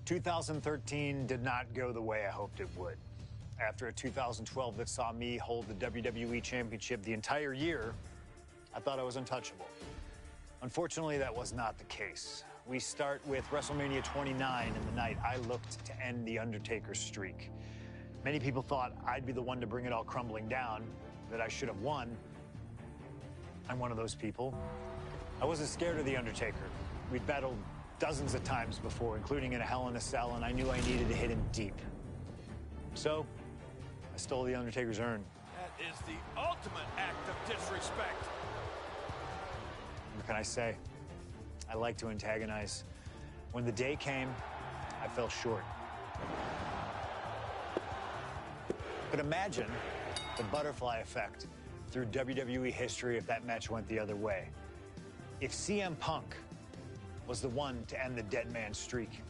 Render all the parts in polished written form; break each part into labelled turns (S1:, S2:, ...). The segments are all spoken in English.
S1: 2013 did not go the way I hoped it would. After a 2012 that saw me hold the WWE Championship the entire year, I thought I was untouchable. Unfortunately, that was not the case. We start with WrestleMania 29 and the night I looked to end The Undertaker's streak. Many people thought I'd be the one to bring it all crumbling down, that I should have won. I'm one of those people. I wasn't scared of The Undertaker. We'd battled dozens of times before, including in a Hell in a Cell, and I knew I needed to hit him deep. So, I stole The Undertaker's urn.
S2: That is the ultimate act of disrespect.
S1: What can I say? I like to antagonize. When the day came, I fell short. But imagine the butterfly effect through WWE history if that match went the other way. If CM Punk was the one to end the dead man streak.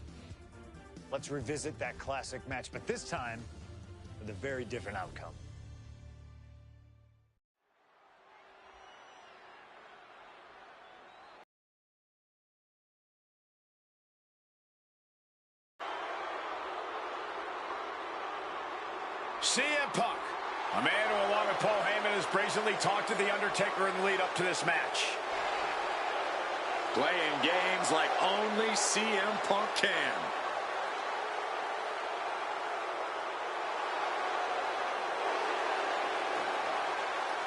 S1: Let's revisit that classic match, but this time with a very different outcome.
S2: CM Punk, a man who, along with Paul Heyman, has brazenly talked to The Undertaker in the lead up to this match. Playing games like only CM Punk can.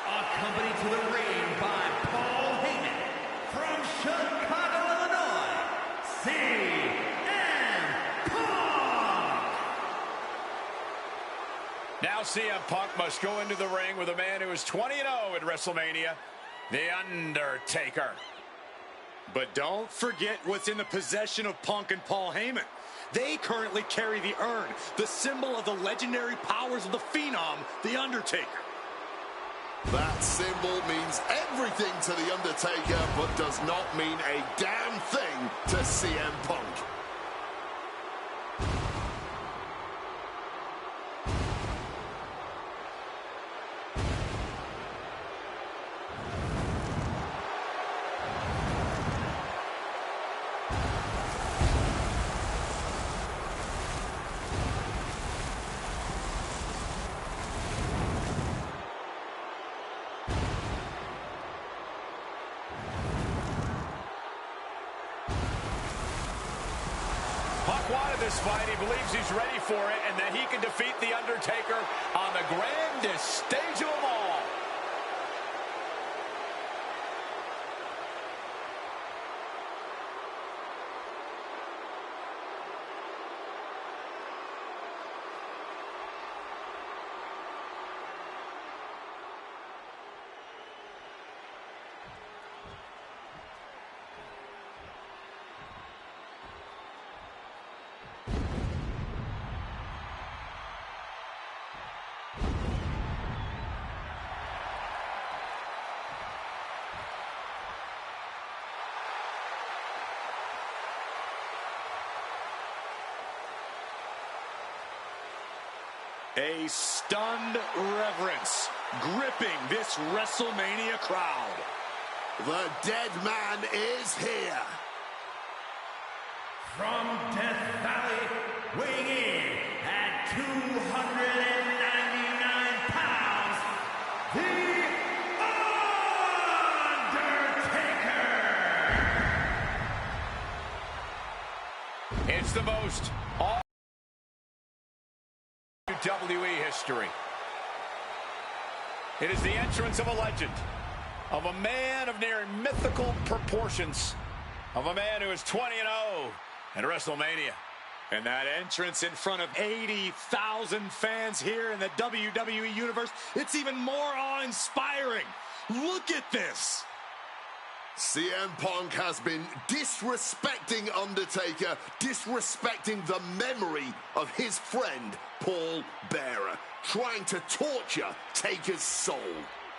S3: Accompanied to the ring by Paul Heyman from Chicago, Illinois, CM Punk.
S2: Now CM Punk must go into the ring with a man who is 20-0 at WrestleMania, The Undertaker.
S4: But don't forget what's in the possession of Punk and Paul Heyman. They currently carry the urn, the symbol of the legendary powers of the Phenom, The Undertaker.
S5: That symbol means everything to The Undertaker, but does not mean a damn thing to CM Punk.
S2: Punk wanted this fight. He believes he's ready for it and that he can defeat The Undertaker on the grandest stage of them all.
S4: A stunned reverence gripping this WrestleMania crowd.
S5: The dead man is here.
S3: From Death Valley, weighing in at 299 pounds, The Undertaker!
S2: It's the most WWE history. It is the entrance of a legend, of a man of near mythical proportions, of a man who is 20-0 at WrestleMania.
S4: And that entrance in front of 80,000 fans here in the WWE Universe, it's even more awe-inspiring. Look at this.
S5: CM Punk has been disrespecting Undertaker, disrespecting the memory of his friend, Paul Bearer, trying to torture Taker's soul.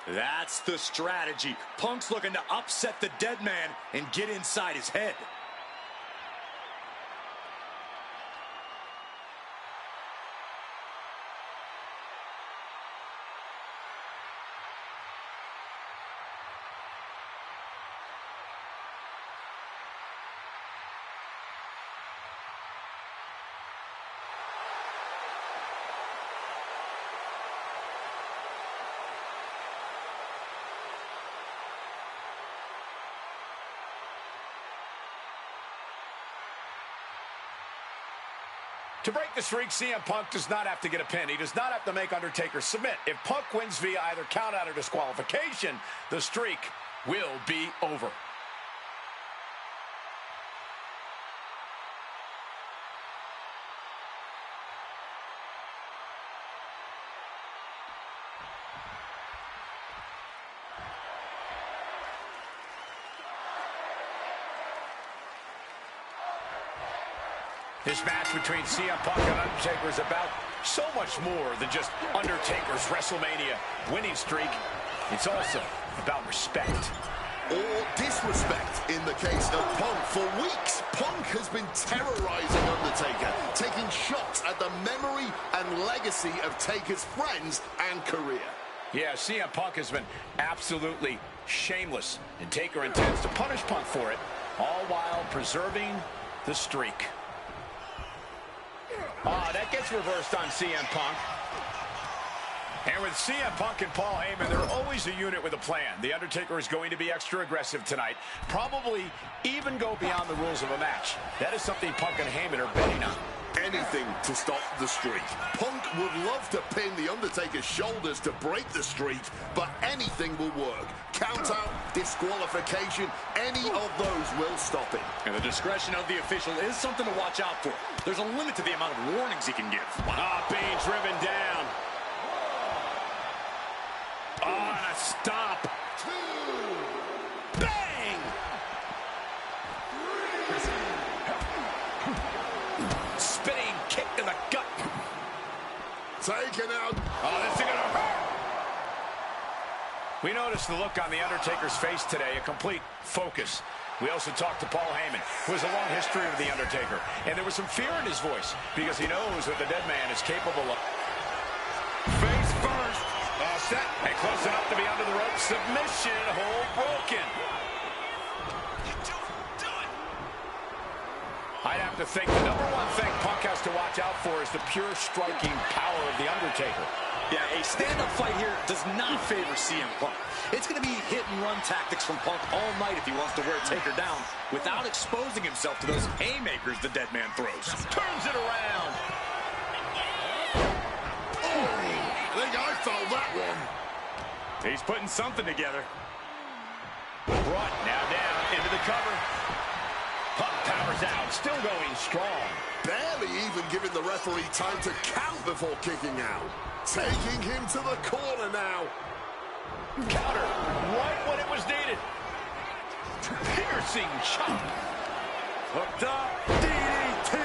S4: That's the strategy. Punk's looking to upset the dead man and get inside his head.
S2: To break the streak, CM Punk does not have to get a pin. He does not have to make Undertaker submit. If Punk wins via either countout or disqualification, the streak will be over. This match between CM Punk and Undertaker is about so much more than just Undertaker's WrestleMania winning streak. It's also about respect.
S5: Or disrespect in the case of Punk. For weeks, Punk has been terrorizing Undertaker, taking shots at the memory and legacy of Taker's friends and career.
S2: Yeah, CM Punk has been absolutely shameless, and Taker intends to punish Punk for it, all while preserving the streak. That gets reversed on CM Punk. And with CM Punk and Paul Heyman, they're always a unit with a plan. The Undertaker is going to be extra aggressive tonight. Probably even go beyond the rules of a match. That is something Punk and Heyman are betting on.
S5: Anything to stop the streak. Punk would love to pin the Undertaker's shoulders to break the streak, but anything will work. Count out, disqualification, any of those will stop it.
S4: And the discretion of the official is something to watch out for. There's a limit to the amount of warnings he can give.
S2: Being driven down. And a stop.
S5: 2.
S2: Bang! Spinning kick to the gut.
S5: Taken out.
S2: This is gonna hurt. We noticed the look on the Undertaker's face today, a complete focus. We also talked to Paul Heyman, who has a long history with The Undertaker, and there was some fear in his voice because he knows what the dead man is capable of. Face first. Set and close enough to be under the rope. Submission hold broken. I'd have to think the number one thing Punk has to watch out for is the pure striking power of The Undertaker.
S4: Yeah, a stand-up fight here does not favor CM Punk. It's going to be hit-and-run tactics from Punk all night if he wants to wear Taker down without exposing himself to those haymakers the dead man throws.
S2: Turns it around.
S5: I think I felt that one.
S4: He's putting something together.
S2: Brought now down into the cover. Punk powers out, still going strong.
S5: Barely even giving the referee time to count before kicking out. Taking him to the corner now.
S2: Counter right when it was needed. Piercing chop. Hooked up. DDT.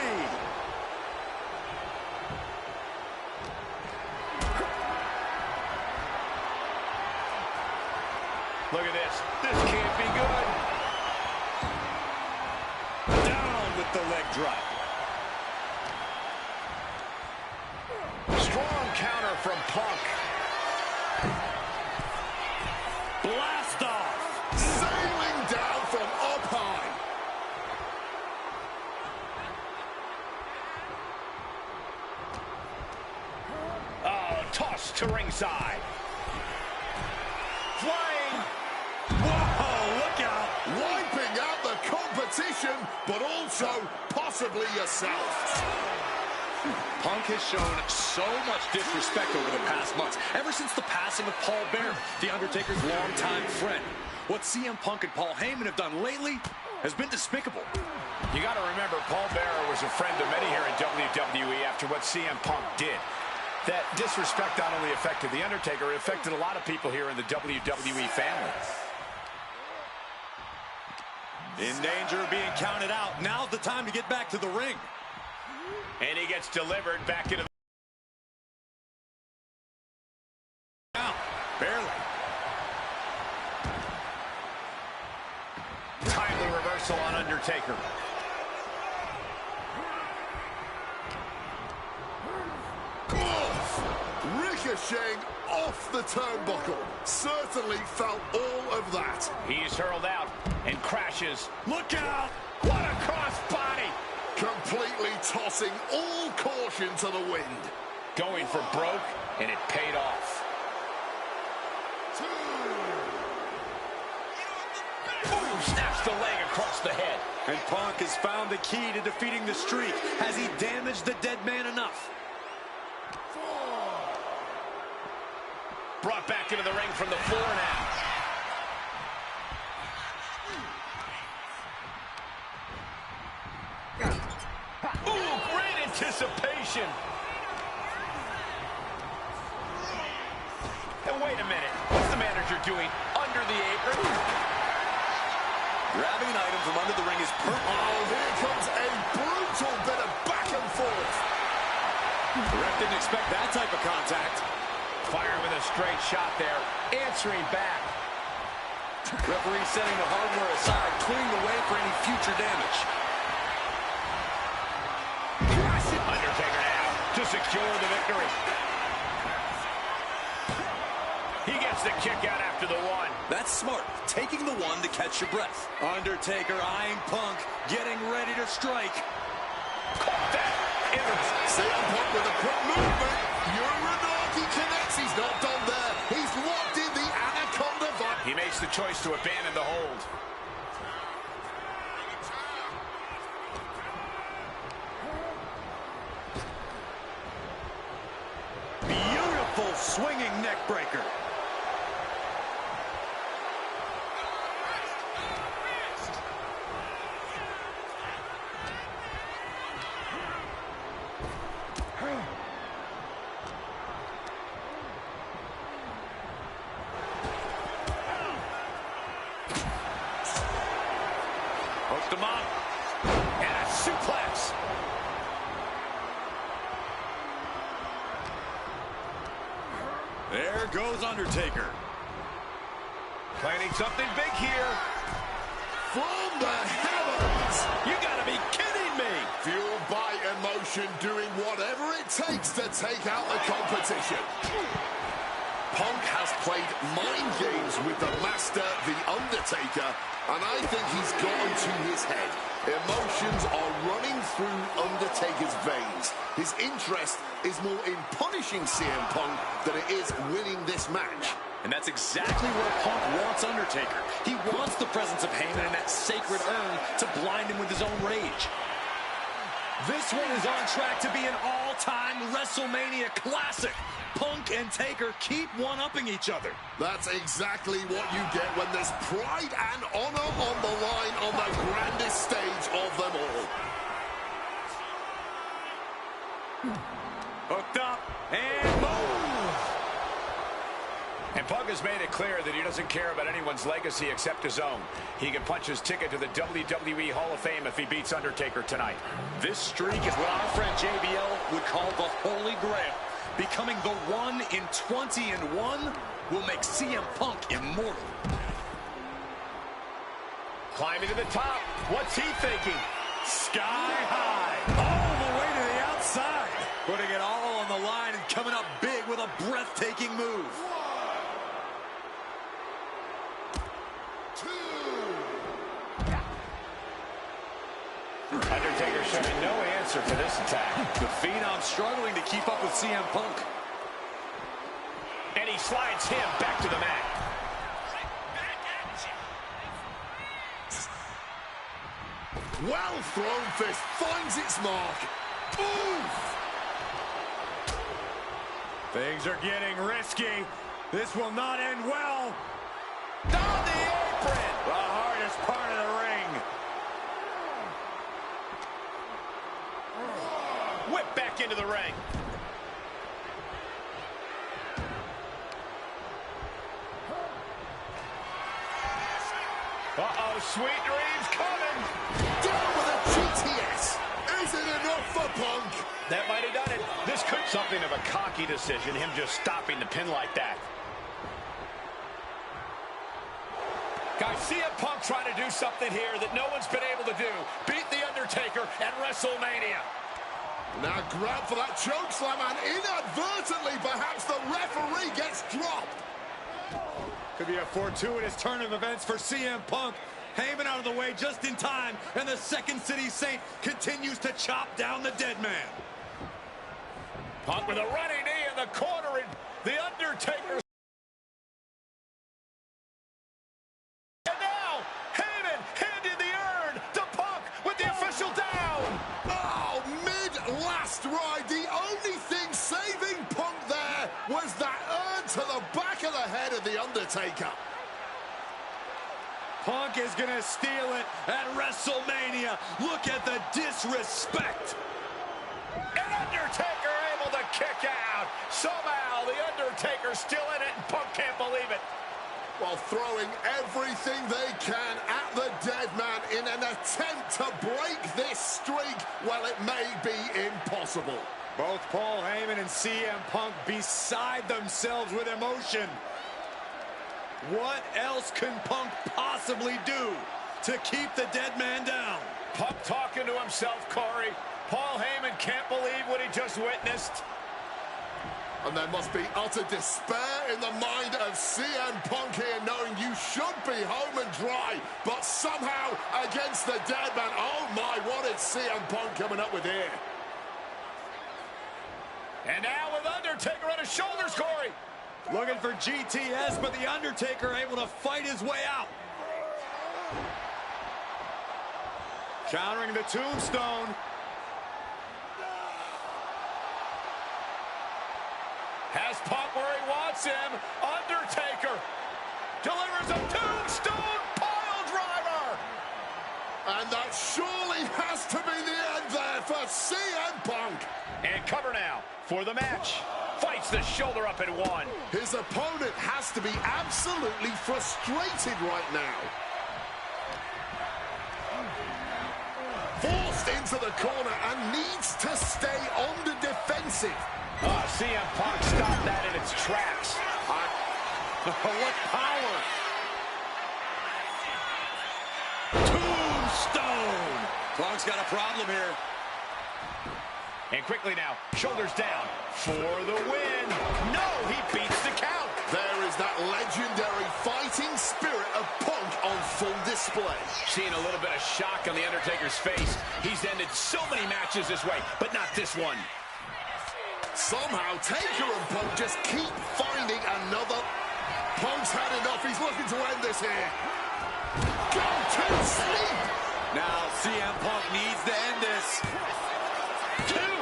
S2: Look at this. This can't be good.
S4: Down with the leg drop.
S2: Strong counter from Punk.
S4: Blast off.
S5: Sailing down from up high.
S2: Tossed to ringside. Flying.
S4: Whoa, look out.
S5: Wiping out the competition, but also possibly yourself.
S4: Punk has shown so much disrespect over the past months, ever since the passing of Paul Bearer, The Undertaker's longtime friend. What CM Punk and Paul Heyman have done lately has been despicable.
S2: You got to remember, Paul Bearer was a friend of many here in WWE after what CM Punk did. That disrespect not only affected The Undertaker, it affected a lot of people here in the WWE family.
S4: In danger of being counted out. Now's the time to get back to the ring.
S2: And he gets delivered back into the...
S4: Now, barely.
S2: Timely reversal on Undertaker.
S5: Ricocheting off the turnbuckle. Certainly felt all of that.
S2: He's hurled out and crashes. Look out! What a crossbody!
S5: Completely tossing all caution to the wind.
S2: Going for broke, and it paid off. Ooh, snaps the leg across the head.
S4: And Punk has found the key to defeating the streak. Has he damaged the dead man enough?
S2: Brought back into the ring from the floor now. Ooh, great anticipation. And wait a minute. What's the manager doing under the apron?
S4: Grabbing an item from under the ring is perfect.
S5: Oh, here comes a brutal bit of back and forth.
S4: The ref didn't expect that type of contact.
S2: Firing with a straight shot there. Answering back.
S4: Referee setting the hardware aside, clearing the way for any future damage.
S2: Undertaker now to secure the victory. He gets the kick out after the one.
S4: That's smart, taking the one to catch your breath. Undertaker eyeing Punk, getting ready to strike.
S2: Caught that.
S5: CM Punk with a quick movement. Uranagi connects. He's not done there. He's locked in the Anaconda Vice.
S2: He makes the choice to abandon the hold.
S4: Beautiful swinging neck breaker.
S2: Hooked him up. And a suplex.
S4: There goes Undertaker.
S2: Planning something big here.
S5: From the heavens.
S2: You gotta be kidding me.
S5: Fueled by emotion, doing whatever it takes to take out the competition. Punk has played mind games with the master, The Undertaker, and I think he's gotten to his head. Emotions are running through Undertaker's veins. His interest is more in punishing CM Punk than it is winning this match.
S4: And that's exactly where Punk wants Undertaker. He wants the presence of Heyman in that sacred urn to blind him with his own rage. This one is on track to be an all-time WrestleMania classic. Punk and Taker keep one-upping each other.
S5: That's exactly what you get when there's pride and honor on the line on the grandest stage of them all.
S4: Hooked up and move.
S2: And Punk has made it clear that he doesn't care about anyone's legacy except his own. He can punch his ticket to the WWE Hall of Fame if he beats Undertaker tonight.
S4: This streak is what our friend JBL would call the Holy Grail. Becoming the 1 in 20-1 will make CM Punk immortal.
S2: Climbing to the top. What's he thinking?
S4: Sky high. All the way to the outside. Putting it all on the line and coming up big with a breathtaking move.
S5: 1, 2.
S2: Undertaker showing no answer for this attack.
S4: The Phenom struggling to keep up with CM Punk.
S2: And he slides him back to the mat.
S5: Well thrown fist finds its mark. Oof!
S4: Things are getting risky. This will not end well.
S2: Down the apron.
S4: The hardest part of the ring.
S2: Whip back into the ring. Uh-oh, sweet dreams coming.
S5: Down with a GTS. Is it enough for Punk?
S2: That might have done it. This could be something of a cocky decision, him just stopping the pin like that. Guys, CM Punk trying to do something here that no one's been able to do. Beat The Undertaker at WrestleMania.
S5: Now grab for that chokeslam, and inadvertently, perhaps the referee gets dropped.
S4: Could be a fortuitous turn of events for CM Punk. Heyman out of the way just in time, and the Second City Saint continues to chop down the dead man.
S2: Punk with a running knee in the corner, and The Undertaker. And now, Heyman handed the urn to Punk.
S5: turned to the back of the head of The Undertaker.
S4: Punk is going to steal it at WrestleMania. Look at the disrespect.
S2: And Undertaker able to kick out. Somehow, The Undertaker's still in it, and Punk can't believe it.
S5: While throwing everything they can at the dead man in an attempt to break this streak, well, it may be impossible.
S4: Both Paul Heyman and CM Punk beside themselves with emotion. What else can Punk possibly do to keep the dead man down?
S2: Punk talking to himself, Corey. Paul Heyman can't believe what he just witnessed.
S5: And there must be utter despair in the mind of CM Punk here, knowing you should be home and dry, but somehow against the dead man. Oh my, what is CM Punk coming up with here?
S2: And now with Undertaker on his shoulders, Corey.
S4: Looking for GTS, but The Undertaker able to fight his way out. Countering the tombstone.
S2: Has Punk where he wants him. Undertaker delivers a tombstone pile driver.
S5: And that surely has to be the end there for CM Punk.
S2: And cover now for the match. Fights the shoulder up and one.
S5: His opponent has to be absolutely frustrated right now. Forced into the corner and needs to stay on the defensive.
S2: CM Punk stopped that in its tracks.
S4: What power! Tombstone! Punk's got a problem here.
S2: And quickly now, shoulders down for the win. No, he beats the count.
S5: There is that legendary fighting spirit of Punk on full display.
S2: Seeing a little bit of shock on The Undertaker's face. He's ended so many matches this way, but not this one.
S5: Somehow, Taker and Punk just keep finding another. Punk's had enough. He's looking to end this here. Go to sleep.
S4: Now CM Punk needs to end this.
S2: Two.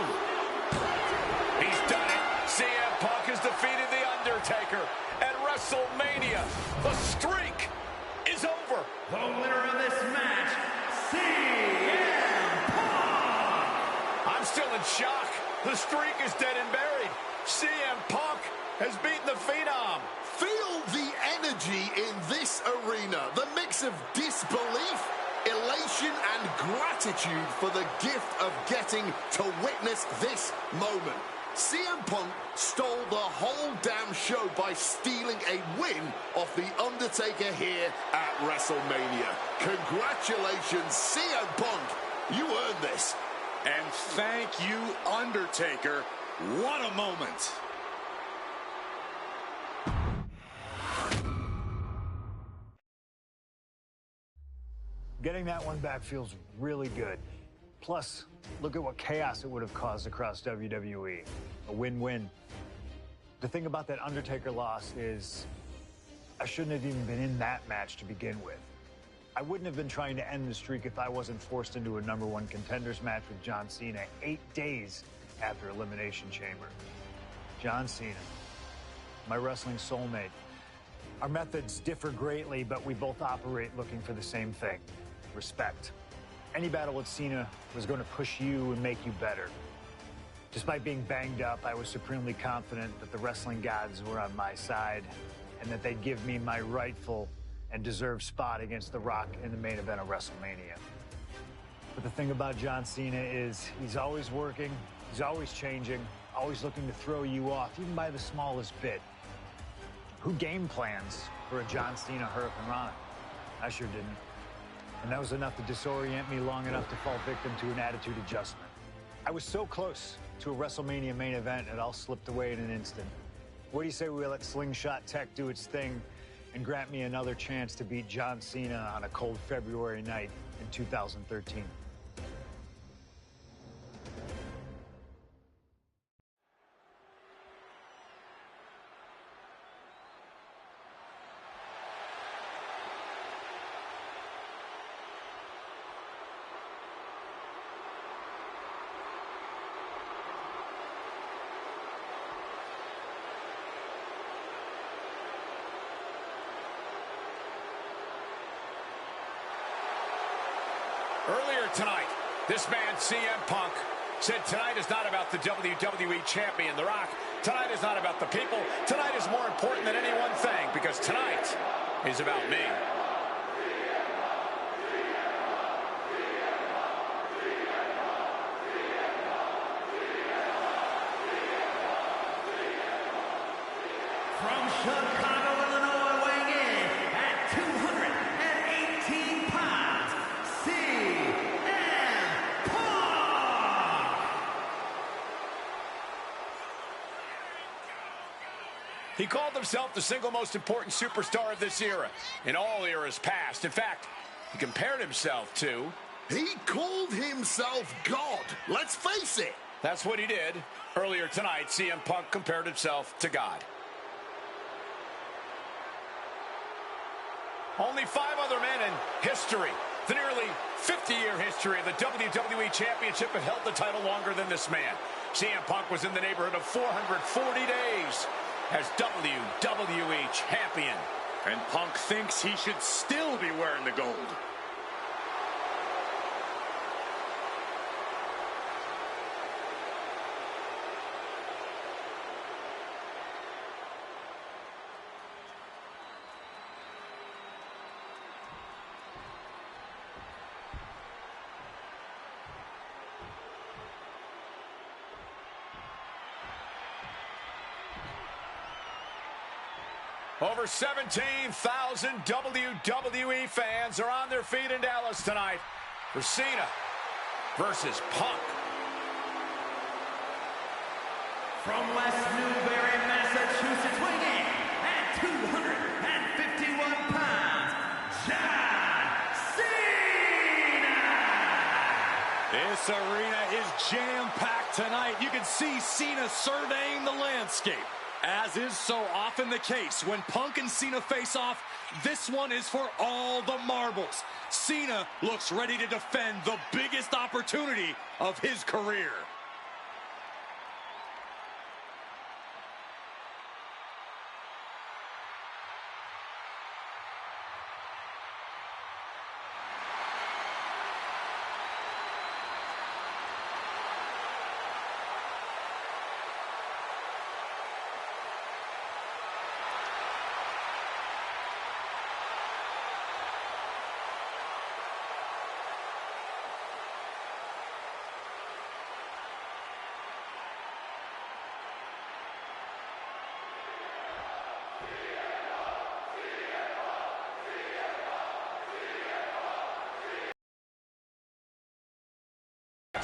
S2: He's done it. CM Punk has defeated The Undertaker at WrestleMania. The streak is over.
S3: The winner of this match, CM Punk!
S2: I'm still in shock. The streak is dead and buried. CM Punk has beaten the Phenom.
S5: Feel the energy in this arena. The mix of disbelief, elation, and gratitude for the gift of getting to witness this moment. CM Punk stole the whole damn show by stealing a win off The Undertaker here at WrestleMania. Congratulations, CM Punk. You earned this.
S4: And thank you, Undertaker. What a moment.
S1: Getting that one back feels really good. Plus, look at what chaos it would have caused across WWE. A win-win. The thing about that Undertaker loss is I shouldn't have even been in that match to begin with. I wouldn't have been trying to end the streak if I wasn't forced into a #1 contenders match with John Cena 8 days after Elimination Chamber. John Cena, my wrestling soulmate. Our methods differ greatly, but we both operate looking for the same thing: respect. Any battle with Cena was going to push you and make you better. Despite being banged up, I was supremely confident that the wrestling gods were on my side and that they'd give me my rightful and deserved spot against The Rock in the main event of WrestleMania. But the thing about John Cena is he's always working, he's always changing, always looking to throw you off, even by the smallest bit. Who game plans for a John Cena Hurricane Rana? I sure didn't. And that was enough to disorient me long enough to fall victim to an attitude adjustment. I was so close to a WrestleMania main event, it all slipped away in an instant. What do you say we let Slingshot Tech do its thing and grant me another chance to beat John Cena on a cold February night in 2013?
S2: Earlier tonight, this man, CM Punk, said tonight is not about the WWE Champion, The Rock. Tonight is not about the people. Tonight is more important than any one thing, because tonight is about me.
S3: From Chicago, Illinois, weighing in at 218 pounds, CM Punk!
S2: He called himself the single most important superstar of this era, in all eras past. In fact, he compared himself to...
S5: He called himself God. Let's face it.
S2: That's what he did. Earlier tonight, CM Punk compared himself to God. Only 5 other men in history, the nearly 50-year history of the WWE Championship, have held the title longer than this man. CM Punk was in the neighborhood of 440 days as WWE Champion.
S4: And Punk thinks he should still be wearing the gold.
S2: Over 17,000 WWE fans are on their feet in Dallas tonight for Cena versus Punk.
S3: From West Newbury, Massachusetts, weighing in at 251 pounds, John Cena!
S4: This arena is jam-packed tonight. You can see Cena surveying the landscape. As is so often the case, when Punk and Cena face off, this one is for all the marbles. Cena looks ready to defend the biggest opportunity of his career.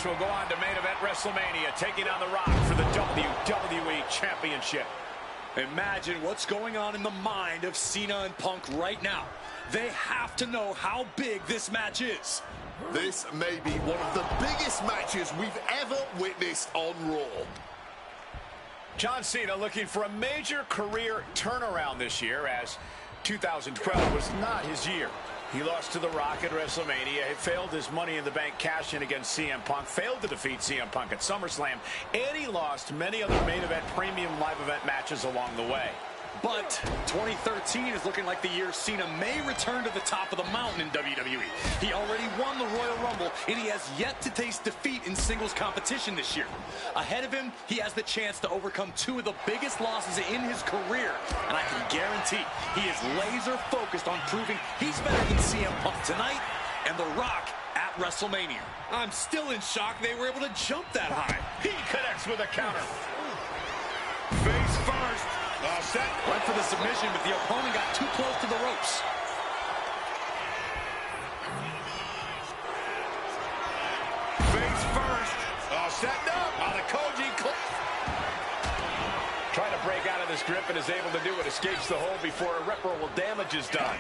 S2: Will go on to main event WrestleMania, taking on The Rock for the WWE Championship.
S4: Imagine what's going on in the mind of Cena and Punk right now. They have to know how big this match is.
S5: This may be one of the biggest matches we've ever witnessed on Raw.
S2: John Cena looking for a major career turnaround this year, as 2012 was not his year. He lost to The Rock at WrestleMania. He failed his Money in the Bank cash-in against CM Punk. Failed to defeat CM Punk at SummerSlam. And he lost many other main event, premium live event matches along the way.
S4: But 2013 is looking like the year Cena may return to the top of the mountain in WWE. He already won the Royal Rumble, and he has yet to taste defeat in singles competition this year. Ahead of him, he has the chance to overcome 2 of the biggest losses in his career. And I can guarantee he is laser focused on proving he's better than CM Punk tonight and The Rock at WrestleMania.
S6: I'm still in shock they were able to jump that high.
S2: He connects with a counter.
S6: Face first.
S2: Set.
S4: Went for the submission, but the opponent got too close to the ropes.
S6: Face first.
S2: Setting up. Now the Koji trying to break out of this grip and is able to do it. Escapes the hold before irreparable damage is done.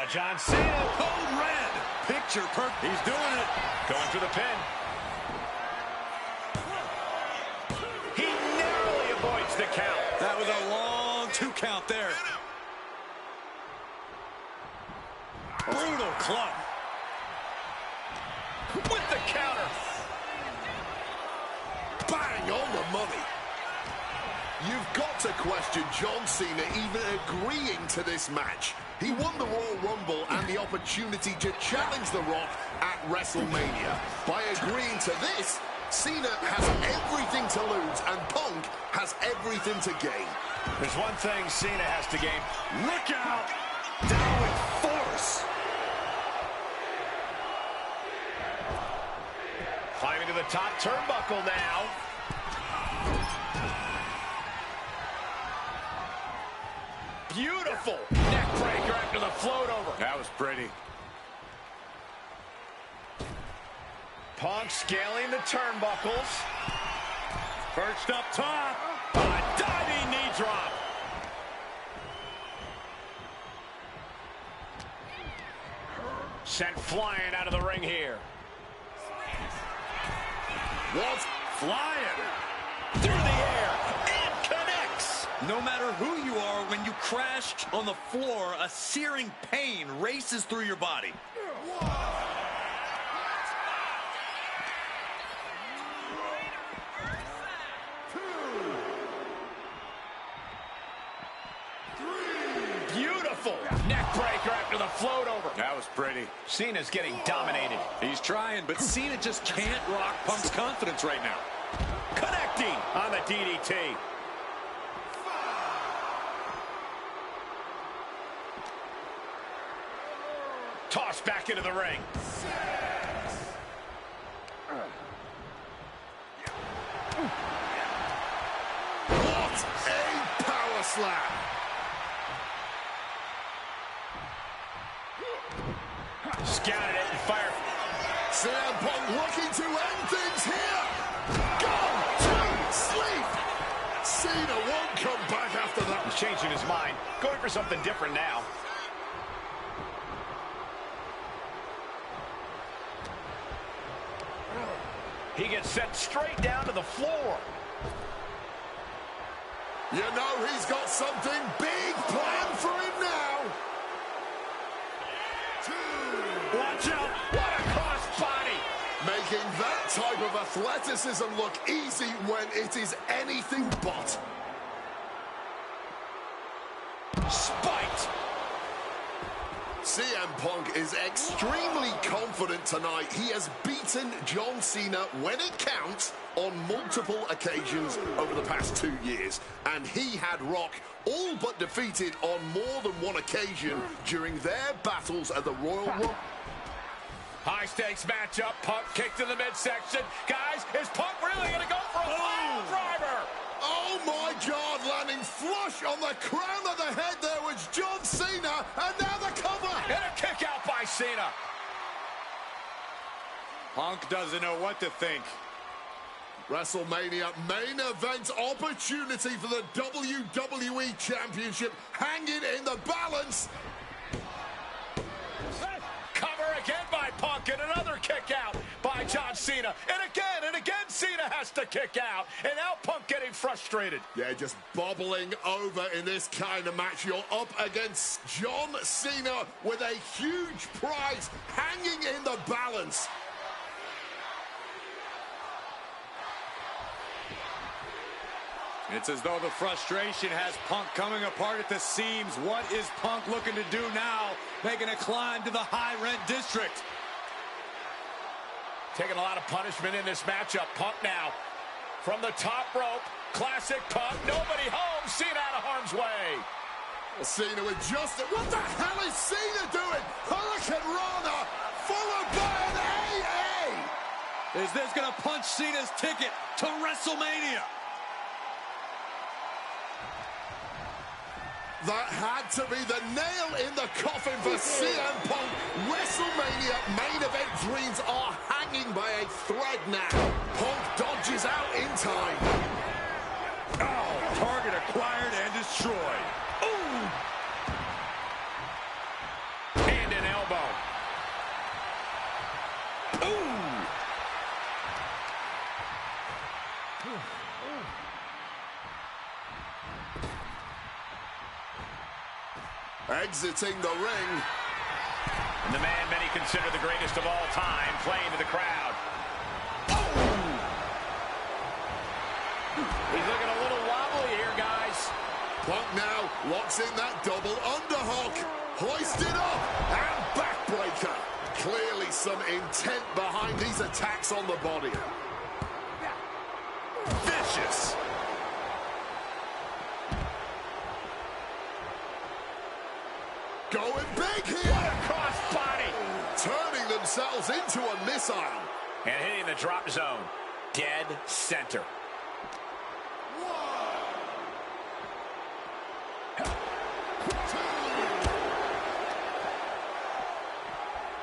S2: John Cena.
S4: Code red. Picture perfect.
S2: He's doing it. Going for the pin. The count.
S4: That was a long 2 count there. Brutal club.
S2: With the counter.
S5: Bang on the money. You've got to question John Cena even agreeing to this match. He won the Royal Rumble and the opportunity to challenge The Rock at WrestleMania. By agreeing to this, Cena has everything to lose and Punk has everything to gain.
S2: There's one thing Cena has to gain.
S4: Look out! Down with force!
S2: Climbing to the top turnbuckle now. Beautiful neck breaker after the float over.
S6: That was pretty.
S2: Punk scaling the turnbuckles.
S6: Perched up top.
S2: A diving knee drop. Sent flying out of the ring here.
S5: What?
S2: Flying through the air and connects.
S4: No matter who you are, when you crash on the floor, a searing pain races through your body.
S2: Beautiful neck breaker after the float over.
S6: That was pretty.
S2: Cena's getting dominated.
S4: He's trying, but Cena just can't rock Punk's confidence right now.
S2: Connecting on the DDT. Tossed back into the ring.
S5: What a power slam!
S2: Scouted it and fired.
S5: CM Punk looking to end things here. Gone to sleep. Cena won't come back after that.
S2: He's changing his mind, going for something different now. He gets sent straight down to the floor.
S5: You know he's got something big planned for him now.
S2: Watch out. What a crossbody.
S5: Making that type of athleticism look easy when it is anything but.
S2: Spiked.
S5: CM Punk is extremely confident tonight. He has beaten John Cena when it counts on multiple occasions over the past 2 years. And he had Rock all but defeated on more than one occasion during their battles at the Royal Rumble.
S2: High-stakes matchup. Punk kicked in the midsection. Guys, is Punk really going to go for a pile driver?
S5: Oh my God, landing flush on the crown of the head there was John Cena, and now the cover.
S2: And a kick out by Cena.
S6: Punk doesn't know what to think.
S5: WrestleMania main event opportunity for the WWE Championship hanging in the balance.
S2: Cover again by Punk, and another kick out by John Cena. And again, Cena has to kick out. And now Punk getting frustrated.
S5: Yeah, just bobbling over in this kind of match. You're up against John Cena with a huge prize hanging in the balance.
S6: It's as though the frustration has Punk coming apart at the seams. What is Punk looking to do now? Making a climb to the high-rent district.
S2: Taking a lot of punishment in this matchup. Punk now from the top rope. Classic Punk. Nobody home. Cena out of harm's way.
S5: Cena with just... What the hell is Cena doing? Hurricane Rana followed by an AA.
S4: Is this going to punch Cena's ticket to WrestleMania?
S5: That had to be the nail in the coffin for CM Punk. WrestleMania main event dreams are hanging by a thread now. Punk dodges out in time.
S6: Oh, target acquired and destroyed.
S2: Ooh. And an elbow. Ooh.
S5: Exiting the ring.
S2: And the man many consider the greatest of all time playing to the crowd. Oh! He's looking a little wobbly here.
S5: Punk now locks in that double underhook. Hoisted up and backbreaker. Clearly some intent behind these attacks on the body. Vicious. Going big here.
S2: What a cross body.
S5: Turning themselves into a missile.
S2: And hitting the drop zone. Dead center.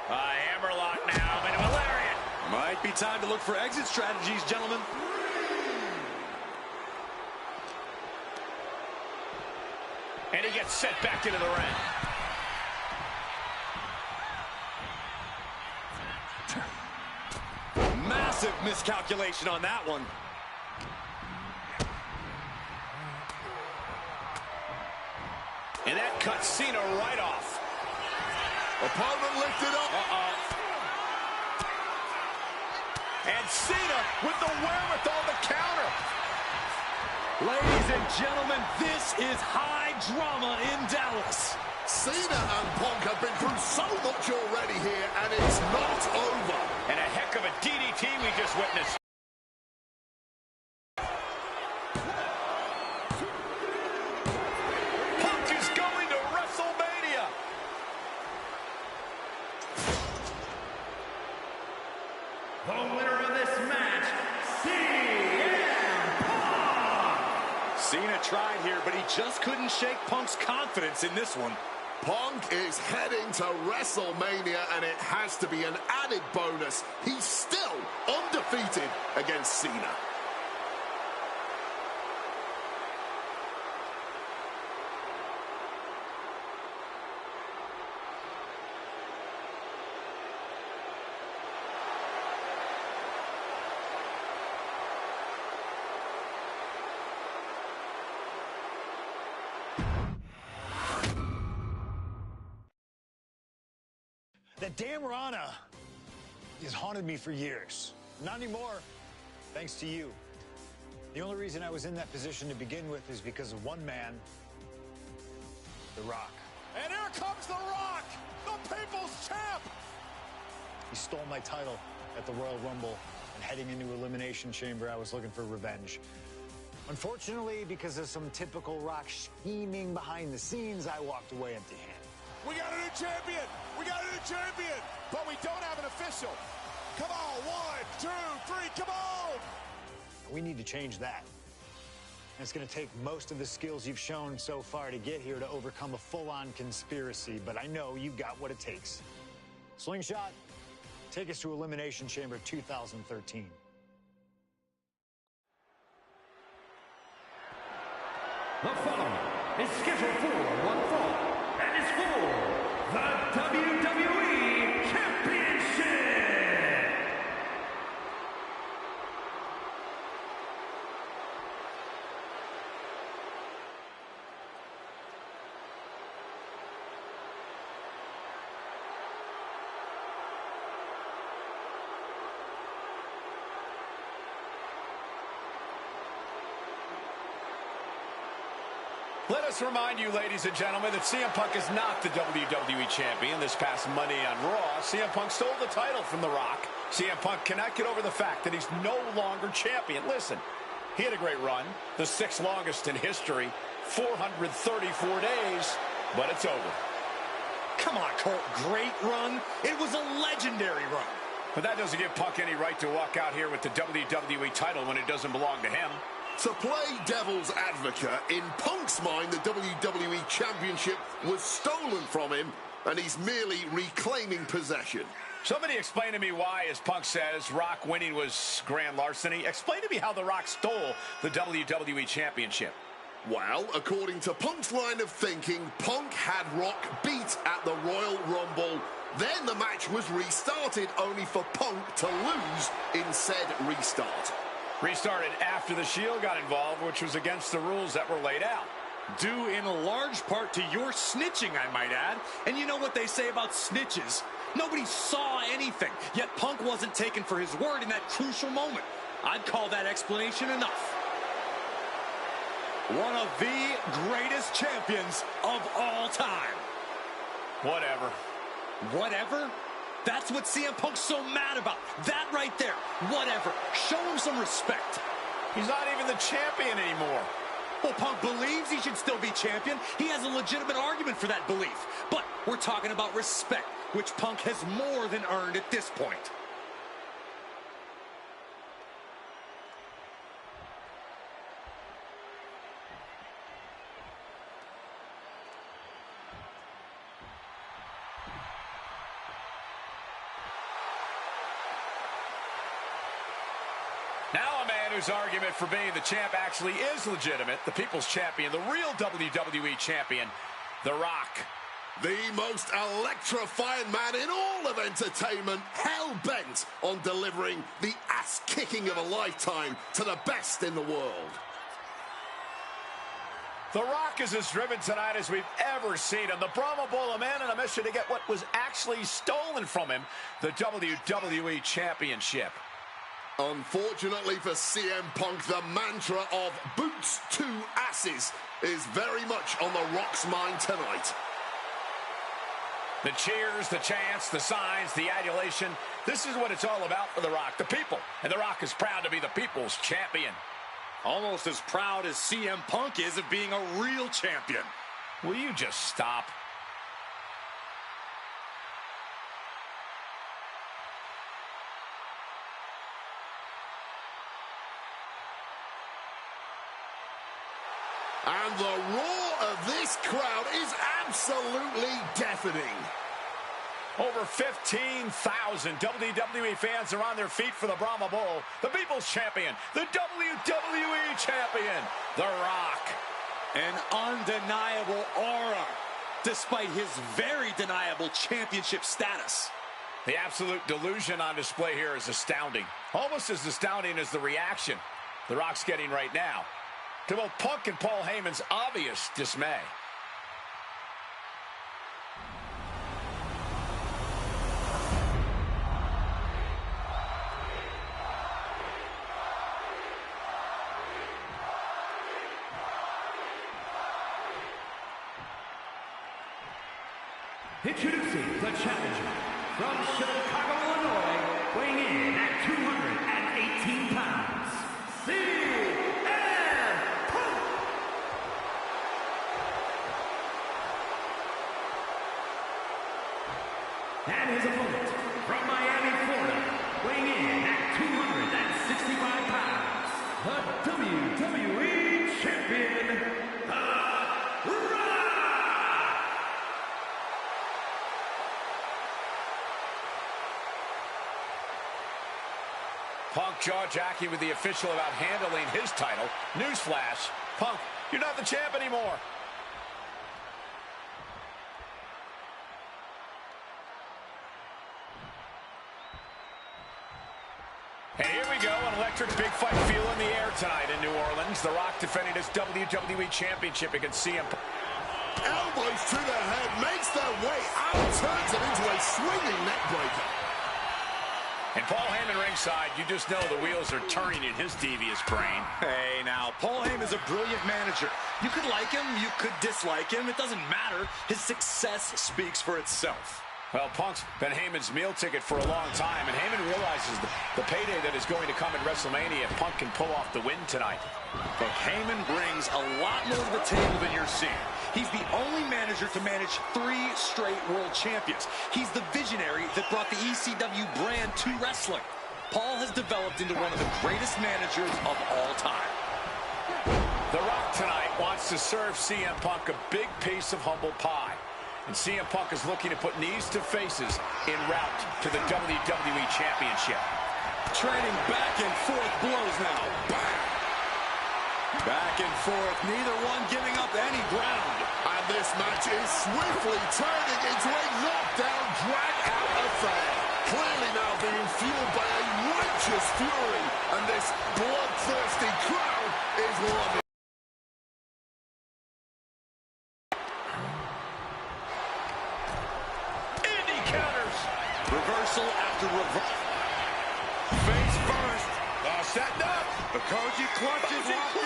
S2: Hammerlock now into a lariat.
S4: Might be time to look for exit strategies, gentlemen.
S2: And he gets sent back into the ring.
S4: Massive miscalculation on that one.
S2: And that cuts Cena right off.
S5: Opponent lifted up.
S2: And Cena with the wherewithal to counter.
S4: Ladies and gentlemen, this is high drama in Dallas.
S5: Cena and Punk have been through so much already here, and it's not over.
S2: And a heck of a DDT we just witnessed. Punk is going to WrestleMania.
S3: The winner of this match, CM Punk!
S4: Cena tried here, but he just couldn't shake Punk's confidence in this one.
S5: Punk is heading to WrestleMania, and it has to be an added bonus. He's still undefeated against Cena.
S1: That damn Rana has haunted me for years. Not anymore, thanks to you. The only reason I was in that position to begin with is because of one man, The Rock.
S2: And here comes The Rock, the People's Champ.
S1: He stole my title at the Royal Rumble, and heading into Elimination Chamber, I was looking for revenge. Unfortunately, because of some typical Rock scheming behind the scenes, I walked away empty-handed.
S2: We got a new champion. We got a new champion. But we don't have an official. Come on, 1, 2, 3, come on.
S1: We need to change that. And it's going to take most of the skills you've shown so far to get here to overcome a full-on conspiracy, but I know you've got what it takes. Slingshot, take us to Elimination Chamber 2013.
S3: The following is scheduled for one fall, and is for the WWE Championship!
S2: Let us remind you, ladies and gentlemen, that CM Punk is not the WWE Champion. This past Monday on Raw, CM Punk stole the title from The Rock. CM Punk cannot get over the fact that he's no longer champion. Listen, he had a great run, the 6th longest in history, 434 days, but it's over.
S4: Come on, Colt, great run? It was a legendary run.
S2: But that doesn't give Punk any right to walk out here with the WWE title when it doesn't belong to him.
S5: To play devil's advocate, in Punk's mind, the WWE Championship was stolen from him, and he's merely reclaiming possession.
S2: Somebody explain to me why, as Punk says, Rock winning was grand larceny. Explain to me how The Rock stole the WWE Championship.
S5: Well, according to Punk's line of thinking, Punk had Rock beat at the Royal Rumble. Then the match was restarted, only for Punk to lose in said restart.
S2: Restarted after the Shield got involved, which was against the rules that were laid out.
S4: Due in a large part to your snitching, I might add. And you know what they say about snitches? Nobody saw anything, yet Punk wasn't taken for his word in that crucial moment. I'd call that explanation enough.
S6: one of the greatest champions of all time.
S2: Whatever.
S6: Whatever? That's what CM Punk's so mad about. That right there. Whatever. Show him some respect.
S2: He's not even the champion anymore.
S6: Well, Punk believes he should still be champion. He has a legitimate argument for that belief. But we're talking about respect, which Punk has more than earned at this point.
S2: Now a man whose argument for being the champ actually is legitimate. The People's Champion, the real WWE Champion, The Rock.
S5: The most electrifying man in all of entertainment, hell-bent on delivering the ass-kicking of a lifetime to the best in the world.
S2: The Rock is as driven tonight as we've ever seen him. The Brahma Bull, a man on a mission to get what was actually stolen from him, the WWE Championship.
S5: Unfortunately for CM Punk, the mantra of boots to asses is very much on The Rock's mind tonight.
S2: The cheers, the chants, the signs, the adulation. This is what it's all about for The Rock, the people. And The Rock is proud to be the People's Champion.
S6: Almost as proud as CM Punk is of being a real champion.
S2: Will you just stop?
S5: And the roar of this crowd is absolutely deafening.
S2: Over 15,000 WWE fans are on their feet for the Brahma Bull, the People's Champion, the WWE Champion, The Rock.
S6: An undeniable aura, despite his very deniable championship status.
S2: The absolute delusion on display here is astounding. Almost as astounding as the reaction The Rock's getting right now to both Punk and Paul Heyman's obvious dismay.
S3: Introducing the challenger from Chicago, Illinois, weighing in at 218 pounds, CM Punk! And his opponent from Miami, Florida, weighing in at 265 pounds, the WWE Champion,
S2: Punk jaw-jacking with the official about handling his title. Newsflash, Punk, you're not the champ anymore. And here we go, an electric big fight feel in the air tonight in New Orleans. The Rock defending his WWE Championship against CM Punk.
S5: Elbows to the head, makes their way out, turns it into a swinging neckbreaker.
S2: And Paul Heyman ringside, you just know the wheels are turning in his devious brain.
S6: Hey, now, Paul Heyman's a brilliant manager. You could like him, you could dislike him. It doesn't matter. His success speaks for itself.
S2: Well, Punk's been Heyman's meal ticket for a long time, and Heyman realizes the payday that is going to come in WrestleMania if Punk can pull off the win tonight.
S6: But Heyman brings a lot more to the table than you're seeing. He's the only manager to manage 3 straight world champions. He's the visionary that brought the ECW brand to wrestling. Paul has developed into one of the greatest managers of all time.
S2: The Rock tonight wants to serve CM Punk a big piece of humble pie. And CM Punk is looking to put knees to faces en route to the WWE Championship.
S6: Trading back and forth blows now. Bang! Back and forth, neither one giving up any ground.
S5: And this match is swiftly turning into a knockdown, drag-out affair. Clearly now being fueled by a righteous fury. And this bloodthirsty crowd is loving.
S6: Reversal after reversal. Face first.
S2: Setting up.
S6: The Koji clutch is locked in.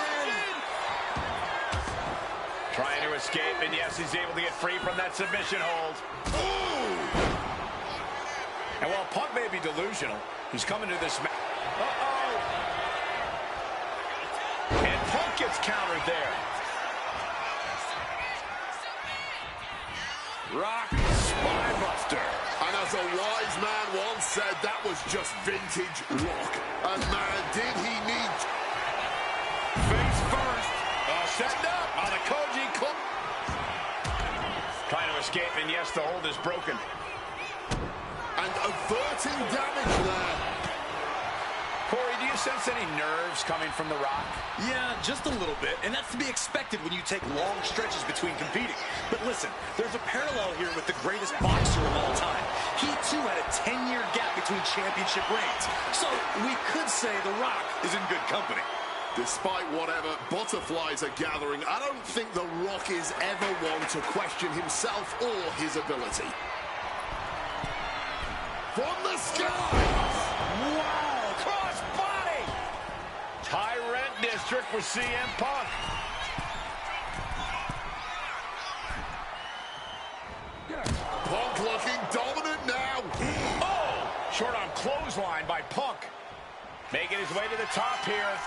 S2: Trying to escape, and yes, he's able to get free from that submission hold.
S5: Ooh!
S2: And while Punk may be delusional, he's coming to this match. Uh-oh! And Punk gets countered there. Rock Spinebuster.
S5: And as a wise man once said, that was just vintage Rock. And man, did he need...
S2: Face first. Setting up on the Koji Club. Trying to escape, and yes, the hold is broken.
S5: And averting damage there.
S2: Corey, do you sense any nerves coming from The Rock?
S4: Yeah, just a little bit, and that's to be expected when you take long stretches between competing. But listen, there's a parallel here with the greatest boxer of all time. He, too, had a 10-year gap between championship reigns. So we could say The Rock is in good company.
S5: Despite whatever butterflies are gathering, I don't think The Rock is ever one to question himself or his ability. From the skies!
S2: Wow, cross body! High rent district for CM Punk.
S5: Punk looking dominant now.
S2: Oh! Short arm clothesline by Punk. Making his way to the top here.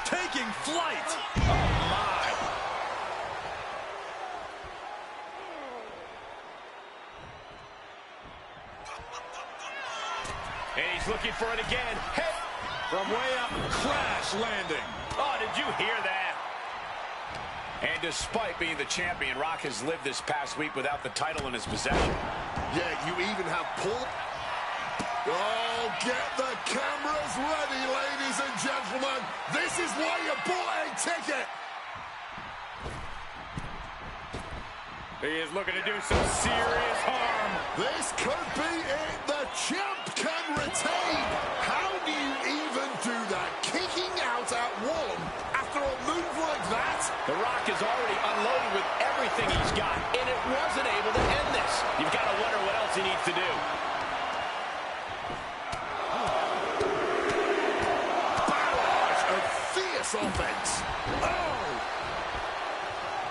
S4: Taking flight.
S2: Oh, my. And he's looking for it again. Hey!
S4: From way up, crash landing.
S2: Oh, did you hear that? And despite being the champion, Rock has lived this past week without the title in his possession.
S5: Yeah, you even have Paul. Oh, get the cameras ready, ladies and gentlemen. This is why you bought a ticket.
S2: He is looking to do some serious harm.
S5: This could be it. The champ can retain. How do you even do that? Kicking out at one after a move like that?
S2: The Rock is already unloaded with everything he's got, and it wasn't able to end this. You've got to wonder what else he needs to do.
S5: Offense. Oh!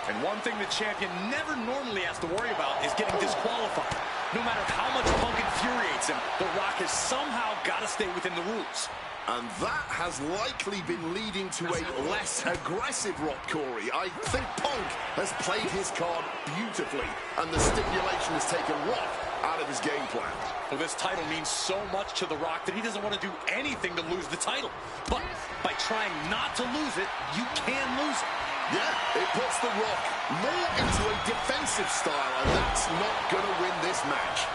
S4: And one thing the champion never normally has to worry about is getting disqualified. No matter how much Punk infuriates him, The Rock has somehow got to stay within the rules.
S5: And that has likely been leading to a less aggressive Rock, Corey. I think Punk has played his card beautifully, and the stipulation has taken Rock out of his game plan.
S4: Well, this title means so much to The Rock that he doesn't want to do anything to lose the title. But by trying not to lose it, you can lose it.
S5: Yeah, it puts The Rock more into a defensive style, and that's not going to win this match.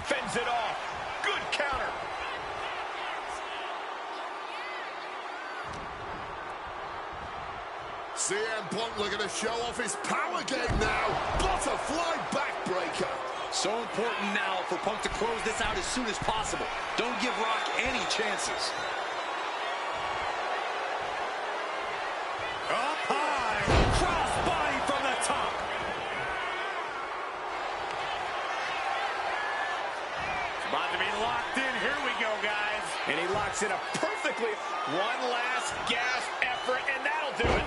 S2: Fends it off. Good counter.
S5: CM Punk looking to show off his power game now. Butterfly backbreaker.
S4: So important now for Punk to close this out as soon as possible. Don't give Rock any chances.
S3: Up high. Cross body from the top. It's about to be locked in. Here we go, guys.
S2: And he locks in a perfectly one last gasp effort, and that'll do it.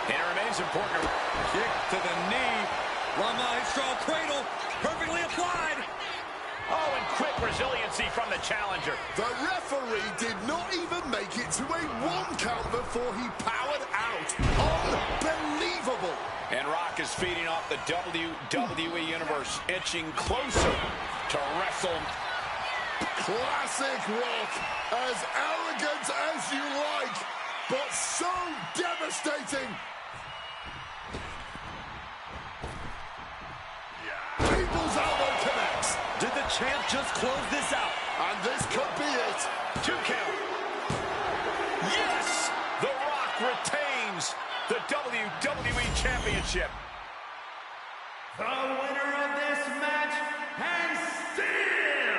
S2: And it remains important.
S3: Kick to the knee. La Maestro cradle. Perfectly applied.
S2: Oh, and quick resiliency from the challenger.
S5: The referee did not even make it to a 1 count before he powered out. Unbelievable.
S2: And Rock is feeding off the WWE Universe, inching closer to Wrestle.
S5: Classic Rock. As arrogant as you like, but so devastating. People's elbow connects.
S4: Did the champ just close this out?
S5: And this could be it.
S2: 2 count. Yes! The Rock retains the WWE Championship.
S3: The winner of this match and still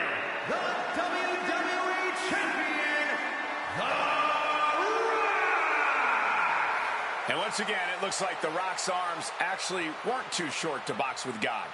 S3: the WWE Champion, The Rock!
S2: And once again, it looks like The Rock's arms actually weren't too short to box with God.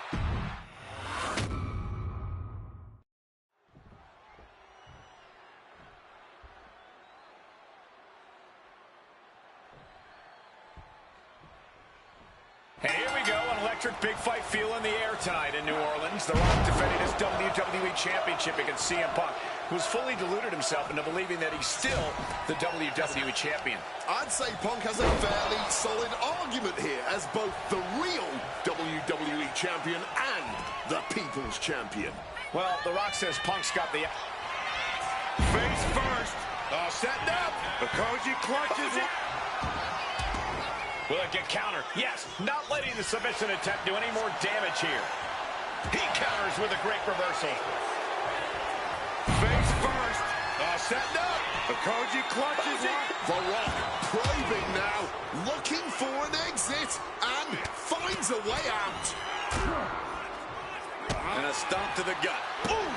S2: electric big fight feel in the air tonight in New Orleans. The Rock defending his WWE Championship against CM Punk, who's fully deluded himself into believing that he's still the WWE Champion.
S5: I'd say Punk has a fairly solid argument here as both the real WWE Champion and the People's Champion.
S2: Well, The Rock says Punk's got the...
S6: Face first. Setting up. The Koji clutches it.
S2: Will it get countered? Yes, not letting the submission attempt do any more damage here. He counters with a great reversal.
S6: Face first. Setting up. The Koji clutches it.
S5: The Rock probing now, looking for an exit, and finds a way out.
S6: And a stomp to the gut. Ooh.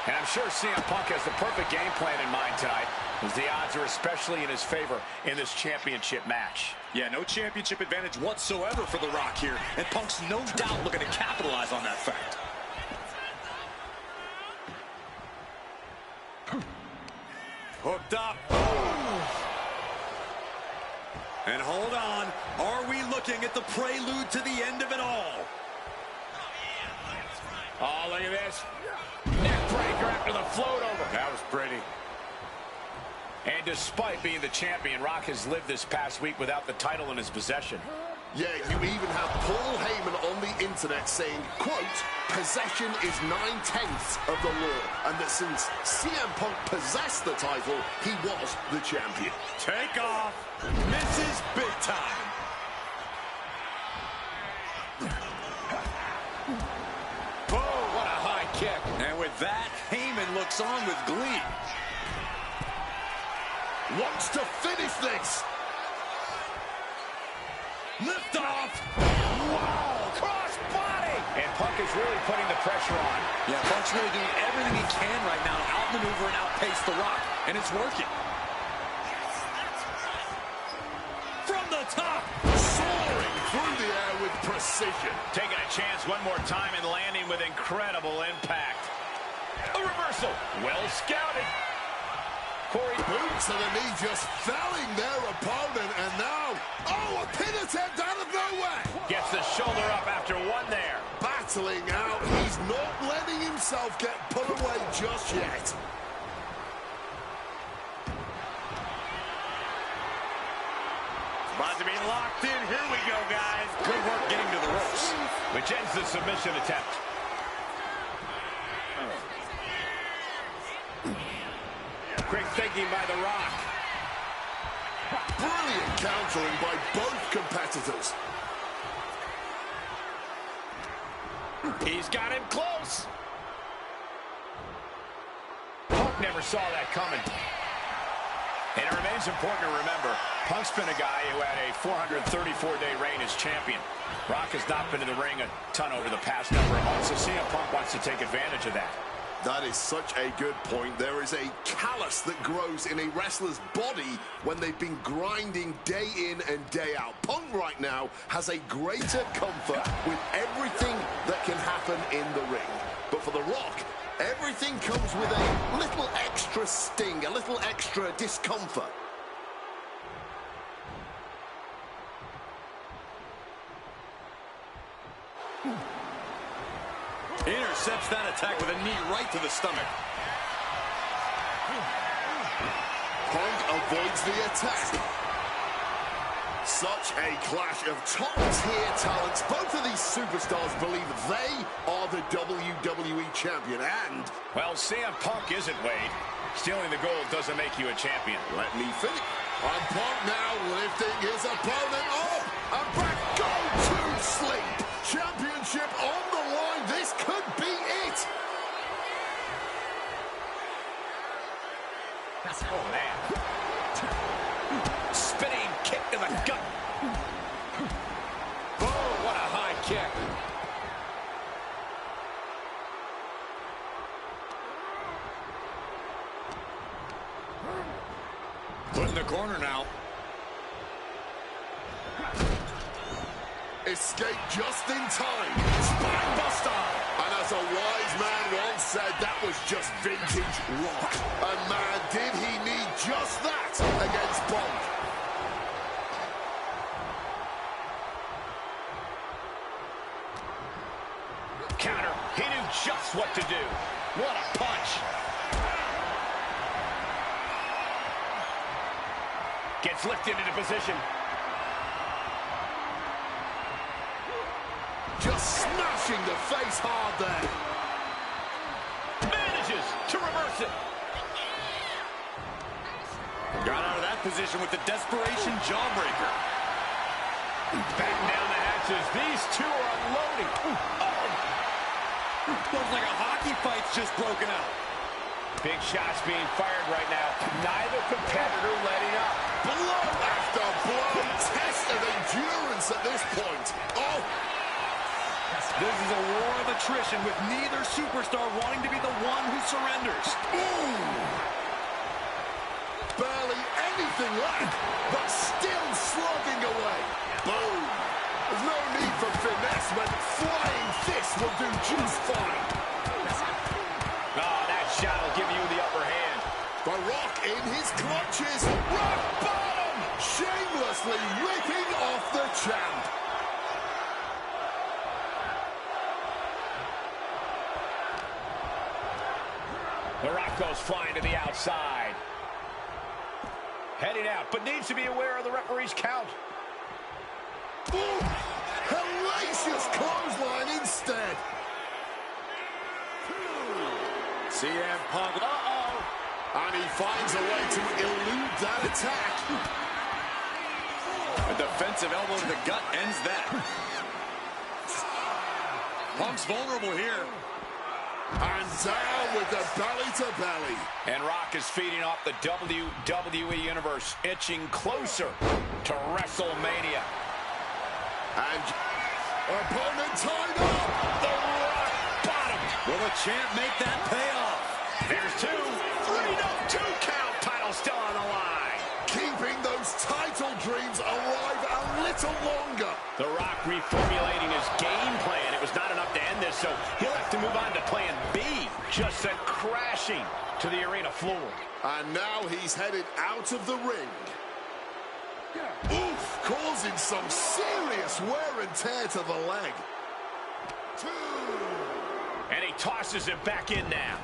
S2: And I'm sure CM Punk has the perfect game plan in mind tonight, as the odds are especially in his favor in this championship match.
S6: Yeah, no championship advantage whatsoever for The Rock here, and Punk's no doubt looking to capitalize on that fact. Hooked up. And hold on. Are we looking at the prelude to the end of it all?
S2: Oh, look at this. Neck breaker after the float over.
S6: That was pretty.
S2: And despite being the champion, Rock has lived this past week without the title in his possession.
S5: Yeah, you even have Paul Heyman on the internet saying, quote, possession is 9/10 of the law, and that since CM Punk possessed the title, he was the champion.
S6: Take off. Misses big time.
S2: Oh, what a high kick.
S6: And with that, Heyman looks on with glee.
S5: Wants to finish this.
S6: Lift off.
S2: Wow, cross body. And Punk is really putting the pressure on.
S6: Yeah, Punk's really doing everything he can right now to outmaneuver and outpace The Rock, and it's working. From the top.
S5: Soaring through the air with precision.
S2: Taking a chance one more time and landing with incredible impact. A reversal. Well scouted. Corey.
S5: Boot to the knee, just felling their opponent, and now, oh, a pin attempt out of nowhere.
S2: Gets the shoulder up after one there.
S5: Battling out, he's not letting himself get put away just yet.
S6: About to be locked in. Here we go, guys. Good work getting to the ropes.
S2: Which ends the submission attempt. Quick thinking by The Rock.
S5: Brilliant countering by both competitors.
S2: He's got him close. Punk never saw that coming. And it remains important to remember, Punk's been a guy who had a 434-day reign as champion. Rock has not been in the ring a ton over the past number of months, so CM Punk wants to take advantage of that.
S5: That is such a good point. There is a callus that grows in a wrestler's body when they've been grinding day in and day out. Punk right now has a greater comfort with everything that can happen in the ring. But for The Rock, everything comes with a little extra sting, a little extra discomfort.
S6: Intercepts that attack with a knee right to the stomach.
S5: Punk avoids the attack. Such a clash of top-tier talents. Both of these superstars believe they are the WWE Champion, and...
S2: well, CM Punk isn't, Wade. Stealing the gold doesn't make you a champion.
S5: Let me finish. And Punk now lifting his opponent up. And back, go to sleep. Championship on the line. This could be it.
S2: Oh, man. Spinning kick to the gut. Oh, what a high kick.
S6: Put in the corner now.
S5: Escape just in time. Spine buster. And as a wise man once said, that was just vintage Rock. And man, did he need just that against Punk.
S2: just what to do. What a punch. Gets lifted into position.
S5: Just smashing the face hard there.
S2: Manages to reverse it.
S4: Got out of that position with the desperation jawbreaker.
S2: Batten down the hatches. These two are unloading.
S4: Looks like a hockey fight's just broken out.
S2: Big shots being fired right now. Neither competitor letting up.
S5: Blow after blow. Test of endurance at this point. Oh.
S4: This is a war of attrition with neither superstar wanting to be the one who surrenders.
S5: Ooh. Barely anything left, but still slugging away. Boom. There's no need for finesse when flying fists will do just fine.
S2: Oh, that shot will give you the upper hand.
S5: The Rock in his clutches. Rock bottom. Shamelessly ripping off the champ.
S2: The Rock goes flying to the outside. Heading out, but needs to be aware of the referee's count.
S5: Ooh, hellacious clothesline instead.
S4: CM Punk.
S5: And he finds a way to elude that attack.
S4: A defensive elbow to the gut ends that. Punk's vulnerable here.
S5: And down with the belly to belly.
S2: And Rock is feeding off the WWE Universe, inching closer to WrestleMania.
S5: And opponent tied up.
S2: The Rock bottom.
S4: Will the champ make that pay off?
S2: There's two. 3-2 count. Title still on the line.
S5: Keeping those title dreams alive a little longer.
S2: The Rock reformulating his game plan. It was not enough to end this, so he'll have to move on to plan B. Just sent crashing to the arena floor.
S5: And now he's headed out of the ring. Oof, causing some serious wear and tear to the leg.
S2: And he tosses it back in now.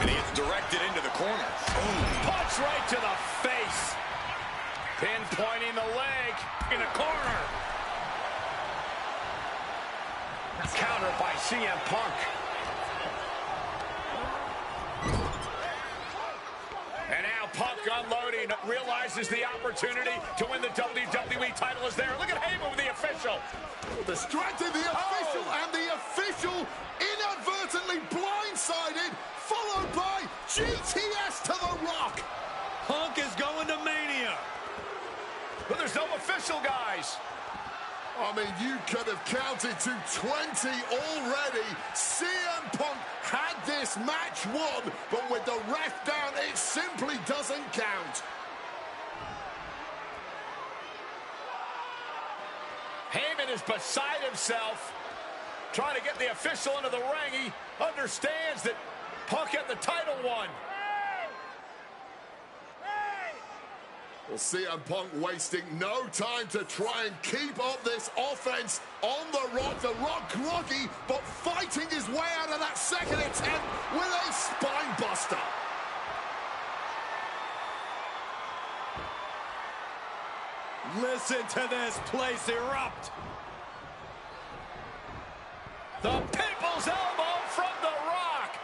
S4: And he gets directed into the corner.
S2: Punch right to the face. Pinpointing the leg in the corner. Counter by CM Punk. And now Punk unloading, realizes the opportunity to win the WWE title is there. Look at Heyman with the official.
S5: Distracted the official, and the official inadvertently blindsided, followed by GTS to the Rock.
S4: Punk is going to Mania.
S2: But there's no official, guys.
S5: I mean, you could have counted to 20 already. CM Punk had this match won, but with the ref down, it simply doesn't count.
S2: Heyman is beside himself, trying to get the official into the ring. He understands that Punk had the title won.
S5: Well, CM Punk wasting no time to try and keep up this offense on the Rock. The Rock groggy, but fighting his way out of that second attempt with a spine buster.
S4: Listen to this place erupt.
S2: The people's elbow from The Rock.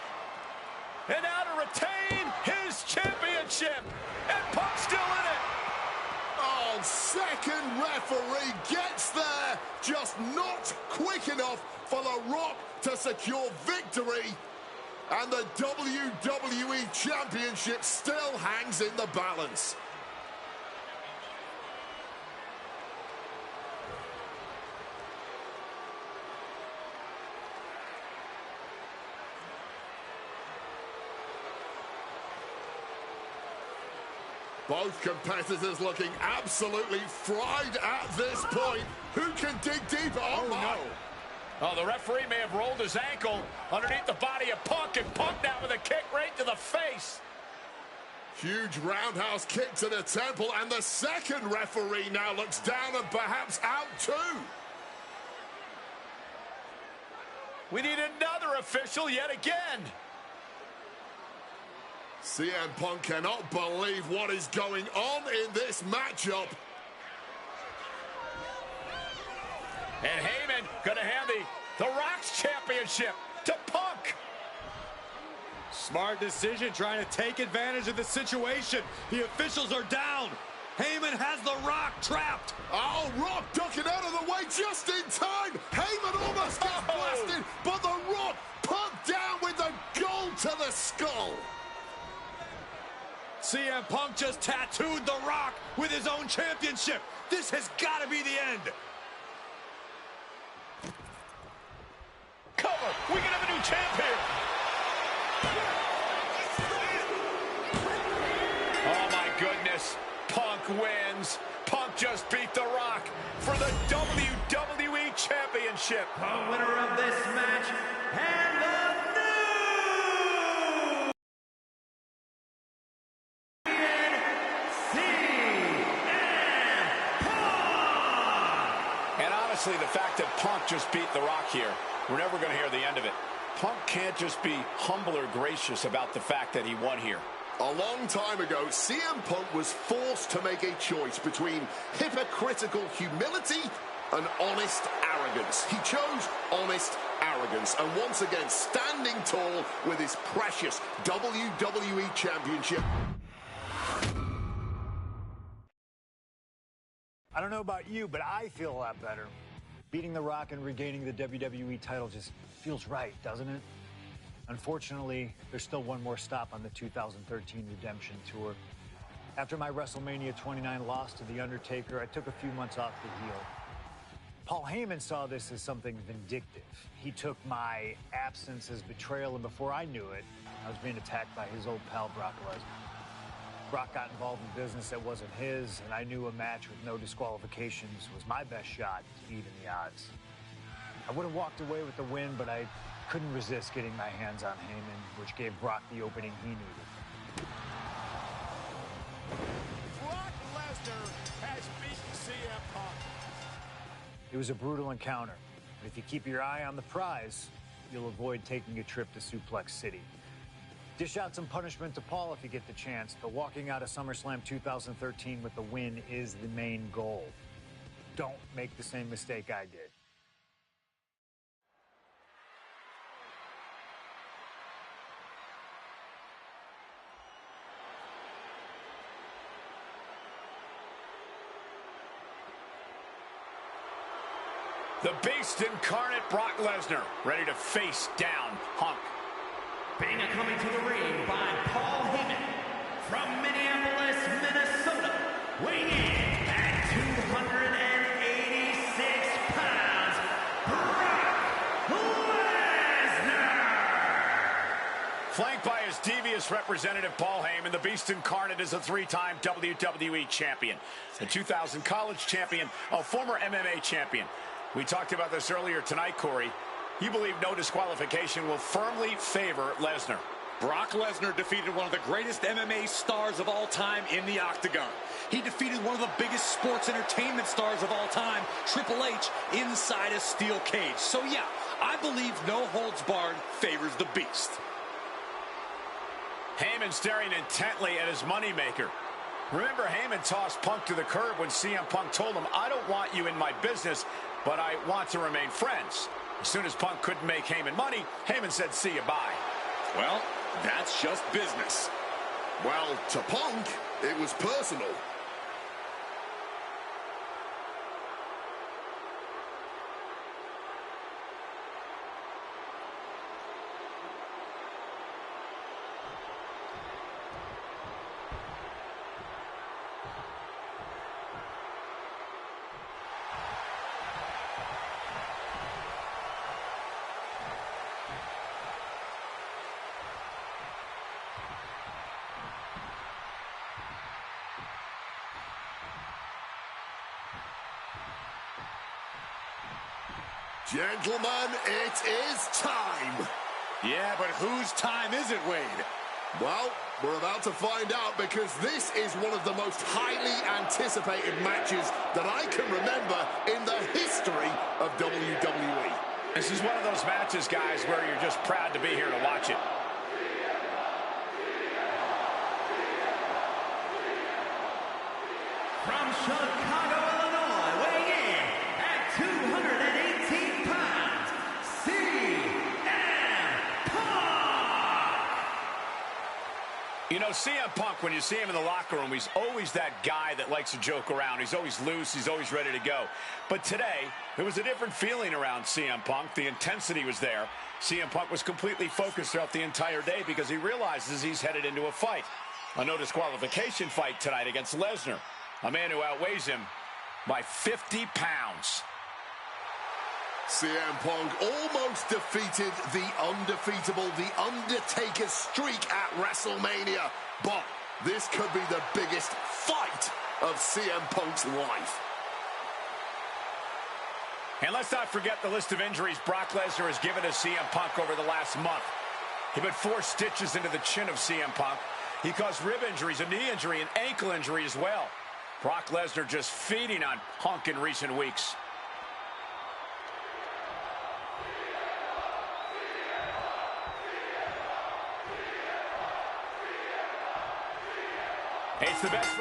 S2: And now to retain his championship. And Punk's still in it.
S5: Oh, second referee gets there, just not quick enough for The Rock to secure victory. And the WWE Championship still hangs in the balance. Both competitors looking absolutely fried at this point. Who can dig deeper? Oh, no.
S2: Oh, the referee may have rolled his ankle underneath the body of Punk, and Punk now with a kick right to the face.
S5: Huge roundhouse kick to the temple, and the second referee now looks down and perhaps out too.
S2: We need another official yet again.
S5: CM Punk cannot believe what is going on in this matchup.
S2: And Heyman gonna hand the Rock's championship to Punk.
S4: Smart decision, trying to take advantage of the situation. The officials are down. Heyman has the Rock trapped.
S5: Oh, Rock ducking out of the way just in time. Heyman almost gets blasted, but the Rock put down with the goal to the skull.
S4: CM Punk just tattooed the Rock with his own championship. This has got to be the end.
S2: Cover. We can have a new champ here. Oh, my goodness. Punk wins. Punk just beat The Rock for the WWE Championship.
S3: The winner of this match and the new CM Punk.
S2: And honestly, the fact that Punk just beat The Rock here, we're never going to hear the end of it. Punk can't just be humble or gracious about the fact that he won here.
S5: A long time ago, CM Punk was forced to make a choice between hypocritical humility and honest arrogance. He chose honest arrogance, and once again, standing tall with his precious WWE Championship.
S1: I don't know about you, but I feel a lot better. Beating The Rock and regaining the WWE title just feels right, doesn't it? Unfortunately, there's still one more stop on the 2013 Redemption Tour. After my WrestleMania 29 loss to The Undertaker, I took a few months off the heel. Paul Heyman saw this as something vindictive. He took my absence as betrayal, and before I knew it, I was being attacked by his old pal, Brock Lesnar. Brock got involved in business that wasn't his, and I knew a match with no disqualifications was my best shot to even the odds. I would have walked away with the win, but I couldn't resist getting my hands on Heyman, which gave Brock the opening he needed.
S2: Brock Lesnar has beaten CM Punk.
S1: It was a brutal encounter, but if you keep your eye on the prize, you'll avoid taking a trip to Suplex City. Dish out some punishment to Paul if you get the chance, but walking out of SummerSlam 2013 with the win is the main goal. Don't make the same mistake I did.
S2: The Beast incarnate Brock Lesnar, ready to face down Punk.
S3: Being coming to the ring by Paul Heyman from Minneapolis, Minnesota, weighing in at 286 pounds, Brock Lesnar!
S2: Flanked by his devious representative, Paul Heyman, the Beast incarnate is a three-time WWE champion, a 2000 college champion, a former MMA champion. We talked about this earlier tonight, Corey. You believe no disqualification will firmly favor Lesnar.
S4: Brock Lesnar defeated one of the greatest MMA stars of all time in the octagon. He defeated one of the biggest sports entertainment stars of all time, Triple H, inside a steel cage. So yeah, I believe no holds barred favors the Beast.
S2: Heyman staring intently at his moneymaker. Remember, Heyman tossed Punk to the curb when CM Punk told him, "I don't want you in my business, but I want to remain friends." As soon as Punk couldn't make Heyman money, Heyman said, "See you, bye."
S4: Well, that's just business.
S5: Well, to Punk, it was personal. Gentlemen, it is time.
S4: Yeah, but whose time is it, Wade?
S5: Well, We're about to find out, because this is one of the most highly anticipated matches that I can remember in the history of WWE.
S2: This is one of those matches, guys, where you're just proud to be here to watch it.
S3: From Chicago, Illinois, weighing in at 218 pounds, CM Punk!
S2: You know, CM Punk, when you see him in the locker room, he's always that guy that likes to joke around. He's always loose. He's always ready to go. But today, there was a different feeling around CM Punk. The intensity was there. CM Punk was completely focused throughout the entire day because he realizes he's headed into a fight. A no disqualification fight tonight against Lesnar, a man who outweighs him by 50 pounds.
S5: CM Punk almost defeated the undefeatable The Undertaker's streak at WrestleMania. But this could be the biggest fight of CM Punk's life.
S2: And let's not forget the list of injuries Brock Lesnar has given to CM Punk over the last month. He put 4 stitches into the chin of CM Punk. He caused rib injuries, a knee injury, an ankle injury as well. Brock Lesnar just feeding on Punk in recent weeks. It's the best.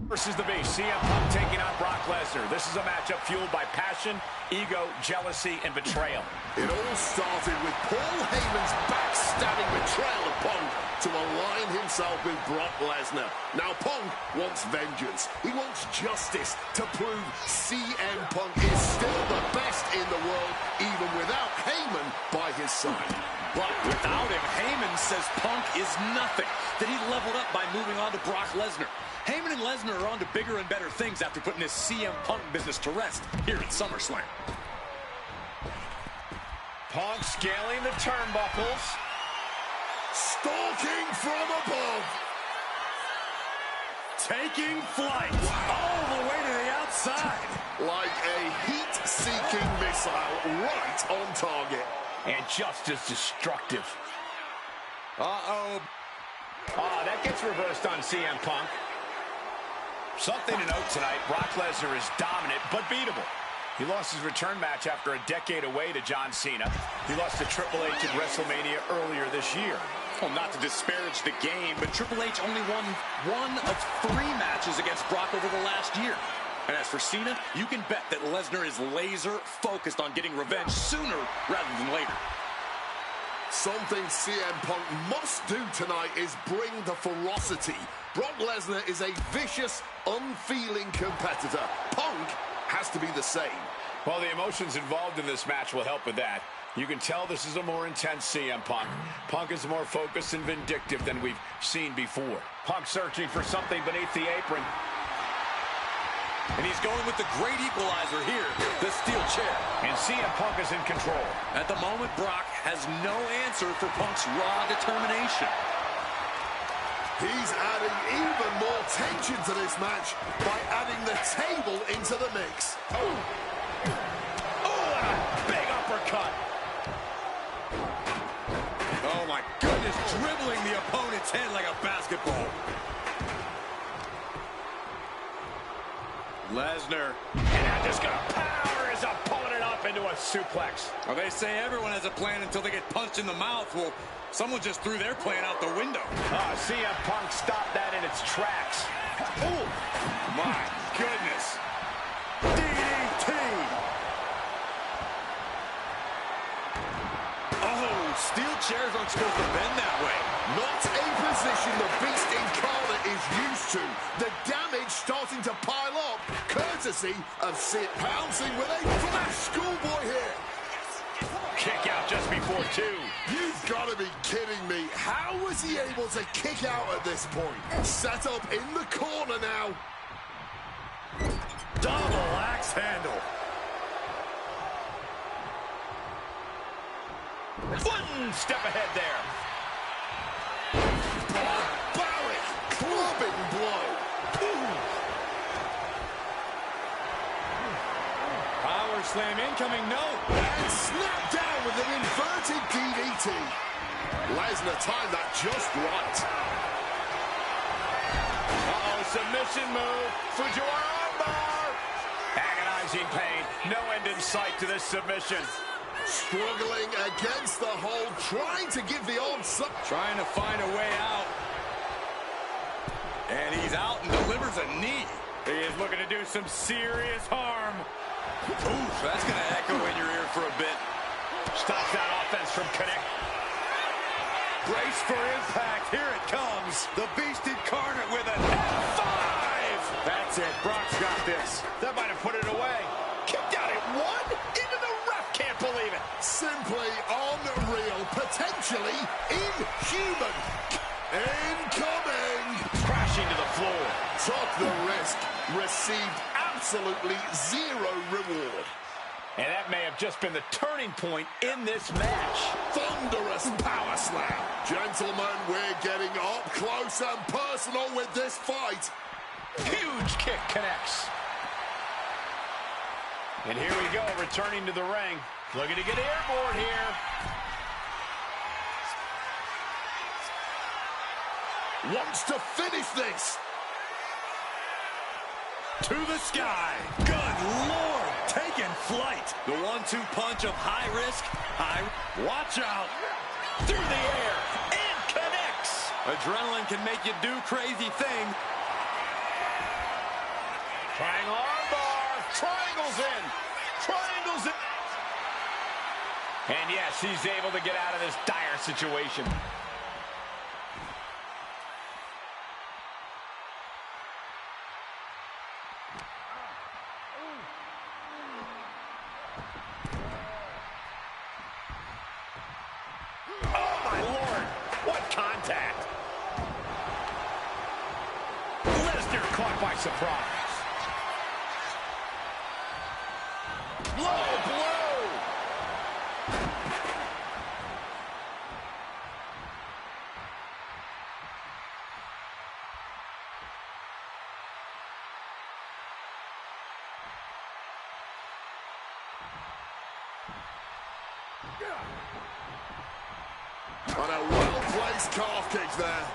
S2: Versus the Beast, CM Punk taking on Brock Lesnar. This is a matchup fueled by passion, ego, jealousy, and betrayal.
S5: It all started with Paul Heyman's backstabbing betrayal of Punk to align himself with Brock Lesnar. Now Punk wants vengeance. He wants justice to prove CM Punk is still the best in the world, even without Heyman by his side.
S4: But without him, Heyman says Punk is nothing, that he leveled up by moving on to Brock Lesnar. Heyman and Lesnar are on to bigger and better things after putting this CM Punk business to rest here at SummerSlam.
S2: Punk scaling the turnbuckles.
S5: Stalking from above.
S4: Taking flight all the way to the outside.
S5: Like a heat-seeking missile right on target.
S2: And just as destructive.
S4: Uh-oh.
S2: Ah, that gets reversed on CM Punk. Something to note tonight, Brock Lesnar is dominant but beatable. He lost his return match after a decade away to John Cena. He lost to Triple H at WrestleMania earlier this year.
S4: Well, not to disparage the game, but Triple H only won 1 of 3 matches against Brock over the last year. And as for Cena, you can bet that Lesnar is laser-focused on getting revenge sooner rather than later.
S5: Something CM Punk must do tonight is bring the ferocity. Brock Lesnar is a vicious, unfeeling competitor. Punk has to be the same.
S2: Well, the emotions involved in this match will help with that. You can tell this is a more intense CM Punk. Punk is more focused and vindictive than we've seen before. Punk searching for something beneath the apron.
S4: And he's going with the great equalizer here, the steel chair.
S2: And CM Punk is in control.
S4: At the moment, Brock has no answer for Punk's raw determination.
S5: He's adding even more tension to this match by adding the table into the mix.
S2: Oh, and a big uppercut.
S4: Oh, my goodness, dribbling the opponent's head like a basketball. Lesnar.
S2: And now just going to power his opponent up into a suplex.
S4: Well, they say everyone has a plan until they get punched in the mouth. Well, someone just threw their plan out the window.
S2: CM Punk stopped that in its tracks.
S4: Oh, my goodness. DDT. Oh, steel chairs aren't supposed to bend that way.
S5: Not a position the Beast Incarnate is used to. The damage starting to pile up, courtesy of Sid pouncing with a flash schoolboy here.
S2: Kick out just before 2.
S5: You've got to be kidding me. How was he able to kick out at this point? Set up in the corner now.
S4: Double axe handle.
S2: One step ahead there.
S5: Barbaric clubbing blow. Ooh.
S4: Power slam incoming, no.
S5: And snapped down with an inverted DDT. Lesnar timed that just right.
S2: Uh-oh, submission move. Fujiwara armbar. Agonizing pain. No end in sight to this submission.
S5: Struggling against the hold, trying to give the odds up.
S4: Trying to find a way out. And he's out and delivers a knee. He is looking to do some serious harm. Oof, that's going to echo in your ear for a bit.
S2: Stops that offense from connect.
S4: Brace for impact. Here it comes. The Beast Incarnate with an F5. That's it. Brock's got this.
S2: That might have put it away. Kicked out at 1? Into the ref. Can't believe it.
S5: Simply unreal. Potentially inhuman. Incoming.
S2: Crashing to the floor.
S5: Took the risk. Received absolutely zero reward.
S2: And that may have just been the turning point in this match.
S5: Thunderous power slam. Gentlemen, we're getting up close and personal with this fight.
S2: Huge kick connects. And here we go, returning to the ring. Looking to get airborne here.
S5: Wants to finish this.
S4: To the sky. Good Lord. Taking flight. The 1-2 punch of high risk. Watch out.
S2: Through the air. And connects.
S4: Adrenaline can make you do crazy things.
S2: Trying armbar. Triangles in. Triangles in. And yes, he's able to get out of this dire situation. Oh, my Lord. What contact. Lesnar caught by surprise. Low blow.
S5: On a well-placed calf kick there.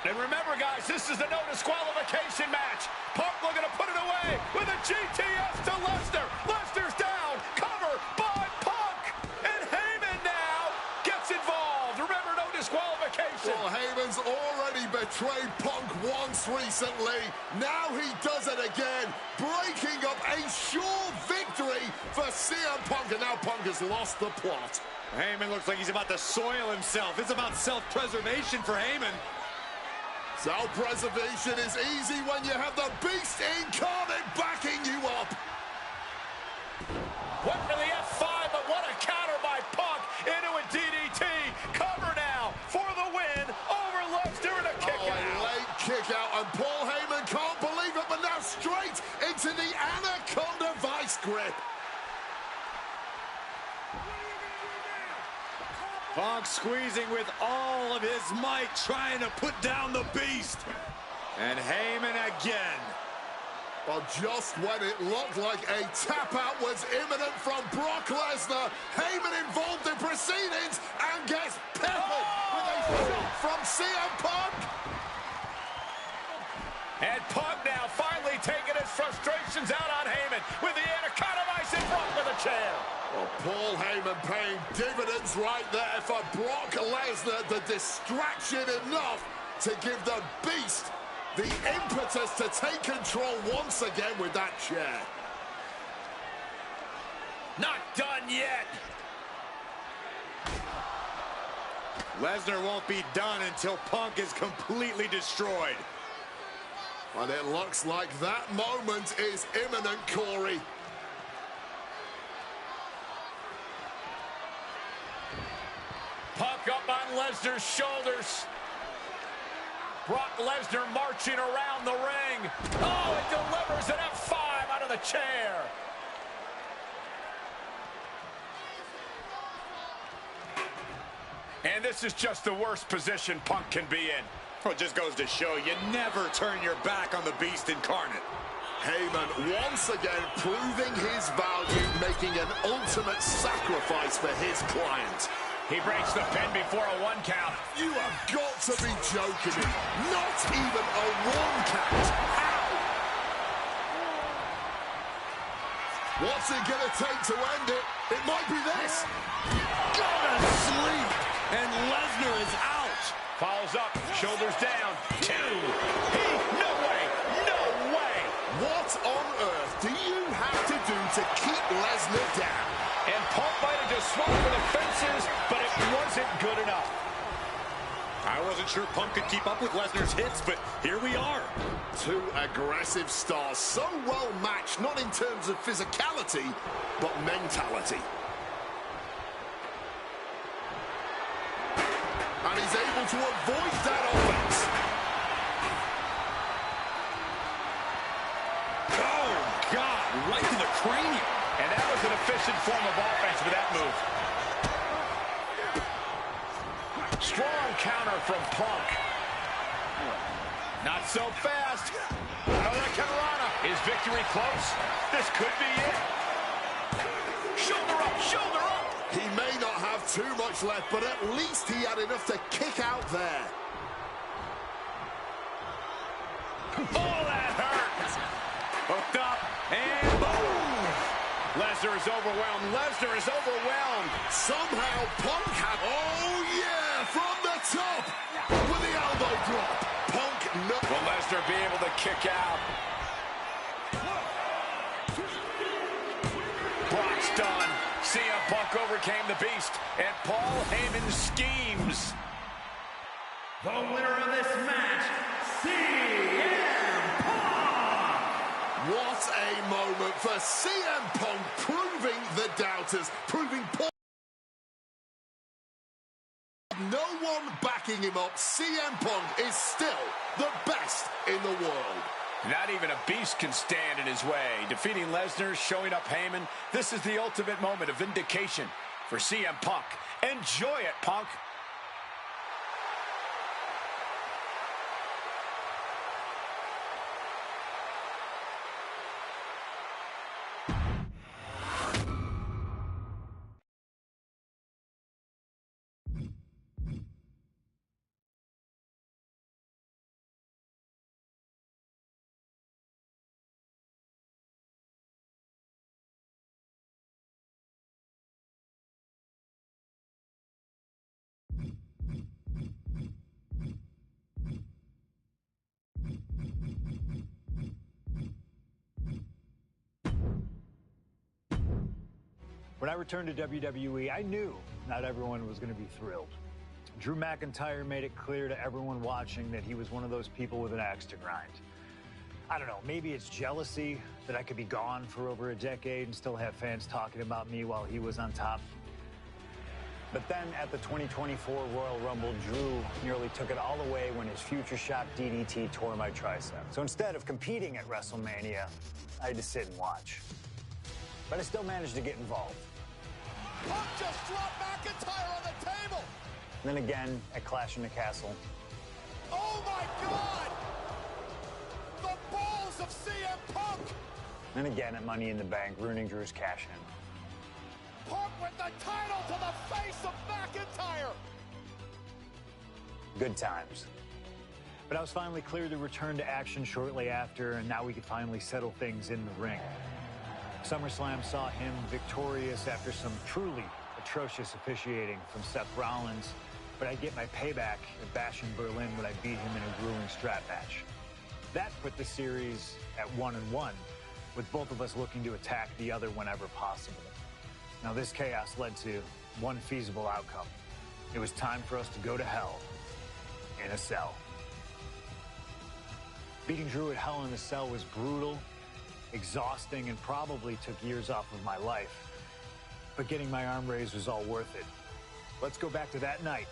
S2: And remember, guys, this is the no disqualification match. Punk looking to put it away with a GTS to Lesnar. Lesnar's down. Cover by Punk. And Heyman now gets involved. Remember, no disqualification.
S5: Well, Heyman's already betrayed Punk once recently. Now he does it again, breaking up a sure victory for CM Punk. And now Punk has lost the plot.
S4: Heyman looks like he's about to soil himself. It's about self-preservation for Heyman.
S5: Self-preservation is easy when you have the Beast incarnate backing you up.
S2: Went for the F5, but what a counter by Punk into a DDT. Cover now for the win over Lesnar and a kick out.
S5: A late kick out, and Paul Heyman can't believe it, but now straight into the Anaconda Vice grip.
S4: Punk squeezing with all of his might, trying to put down the Beast. And Heyman again.
S5: Well, just when it looked like a tap-out was imminent from Brock Lesnar, Heyman involved in proceedings and gets peppered with a shot from CM Punk.
S2: And Punk now finally taking his frustrations out on Heyman with the Anaconda Vice and Brock with a chair.
S5: Well, Paul Heyman paying dividends right there for Brock Lesnar. The distraction enough to give the Beast the impetus to take control once again with that chair.
S2: Not done yet.
S4: Lesnar won't be done until Punk is completely destroyed.
S5: And it looks like that moment is imminent, Corey.
S2: Punk up on Lesnar's shoulders. Brock Lesnar marching around the ring. Oh, it delivers an F5 out of the chair. And this is just the worst position Punk can be in.
S4: Well, it just goes to show you never turn your back on the Beast incarnate.
S5: Heyman once again proving his value, making an ultimate sacrifice for his client.
S2: He breaks the pin before a 1 count.
S5: You have got to be joking me. Not even a 1 count. How? What's it going to take to end it? It might be this.
S4: Gonna sleep. And Lesnar is out.
S2: Follows up, shoulders down. 2. No way. No way.
S5: What on earth do you have to do to keep Lesnar down?
S2: And Punk might have just swung for the fences, but it wasn't good enough.
S4: I wasn't sure Punk could keep up with Lesnar's hits, but here we are.
S5: Two aggressive stars, so well matched, not in terms of physicality, but mentality. And he's able to avoid that offense.
S4: Oh, God, right to the cranium.
S2: And that was an efficient form of offense with that move. Strong counter from Punk. Not so fast. Hurricanrana. Is victory close? This could be it. Shoulder up, shoulder up.
S5: He may not have too much left, but at least he had enough to kick out there.
S2: Oh, that hurt. Hooked up, and boom. Lesnar is overwhelmed. Lesnar is overwhelmed.
S5: Somehow Punk had, oh yeah, from the top with the elbow drop. Punk, no.
S2: Will Lesnar be able to kick out? Brock's done. CM Punk overcame the beast, and Paul Heyman schemes.
S3: The winner of this match, CM Punk!
S5: What a moment for CM Punk, proving the doubters, proving Paul. No one backing him up. CM Punk is still the best in the world.
S2: Not even a beast can stand in his way. Defeating Lesnar, showing up Heyman. This is the ultimate moment of vindication for CM Punk. Enjoy it, Punk.
S1: When I returned to WWE, I knew not everyone was going to be thrilled. Drew McIntyre made it clear to everyone watching that he was one of those people with an axe to grind. I don't know, maybe it's jealousy that I could be gone for over a decade and still have fans talking about me while he was on top. But then at the 2024 Royal Rumble, Drew nearly took it all away when his future shock DDT tore my tricep. So instead of competing at WrestleMania, I had to sit and watch. But I still managed to get involved.
S7: Punk just dropped McIntyre on the table.
S1: And then again at Clash in the Castle.
S7: Oh my God! The balls of CM Punk!
S1: And then again at Money in the Bank, ruining Drew's cash-in.
S7: Punk with the title to the face of McIntyre!
S1: Good times. But I was finally cleared to return to action shortly after, and now we could finally settle things in the ring. SummerSlam saw him victorious after some truly atrocious officiating from Seth Rollins, but I'd get my payback at Bash in Berlin when I beat him in a grueling strap match. That put the series at 1-1, with both of us looking to attack the other whenever possible. Now this chaos led to one feasible outcome. It was time for us to go to hell in a cell. Beating Drew at Hell in a Cell was brutal, exhausting, and probably took years off of my life. But getting my arm raised was all worth it. Let's go back to that night,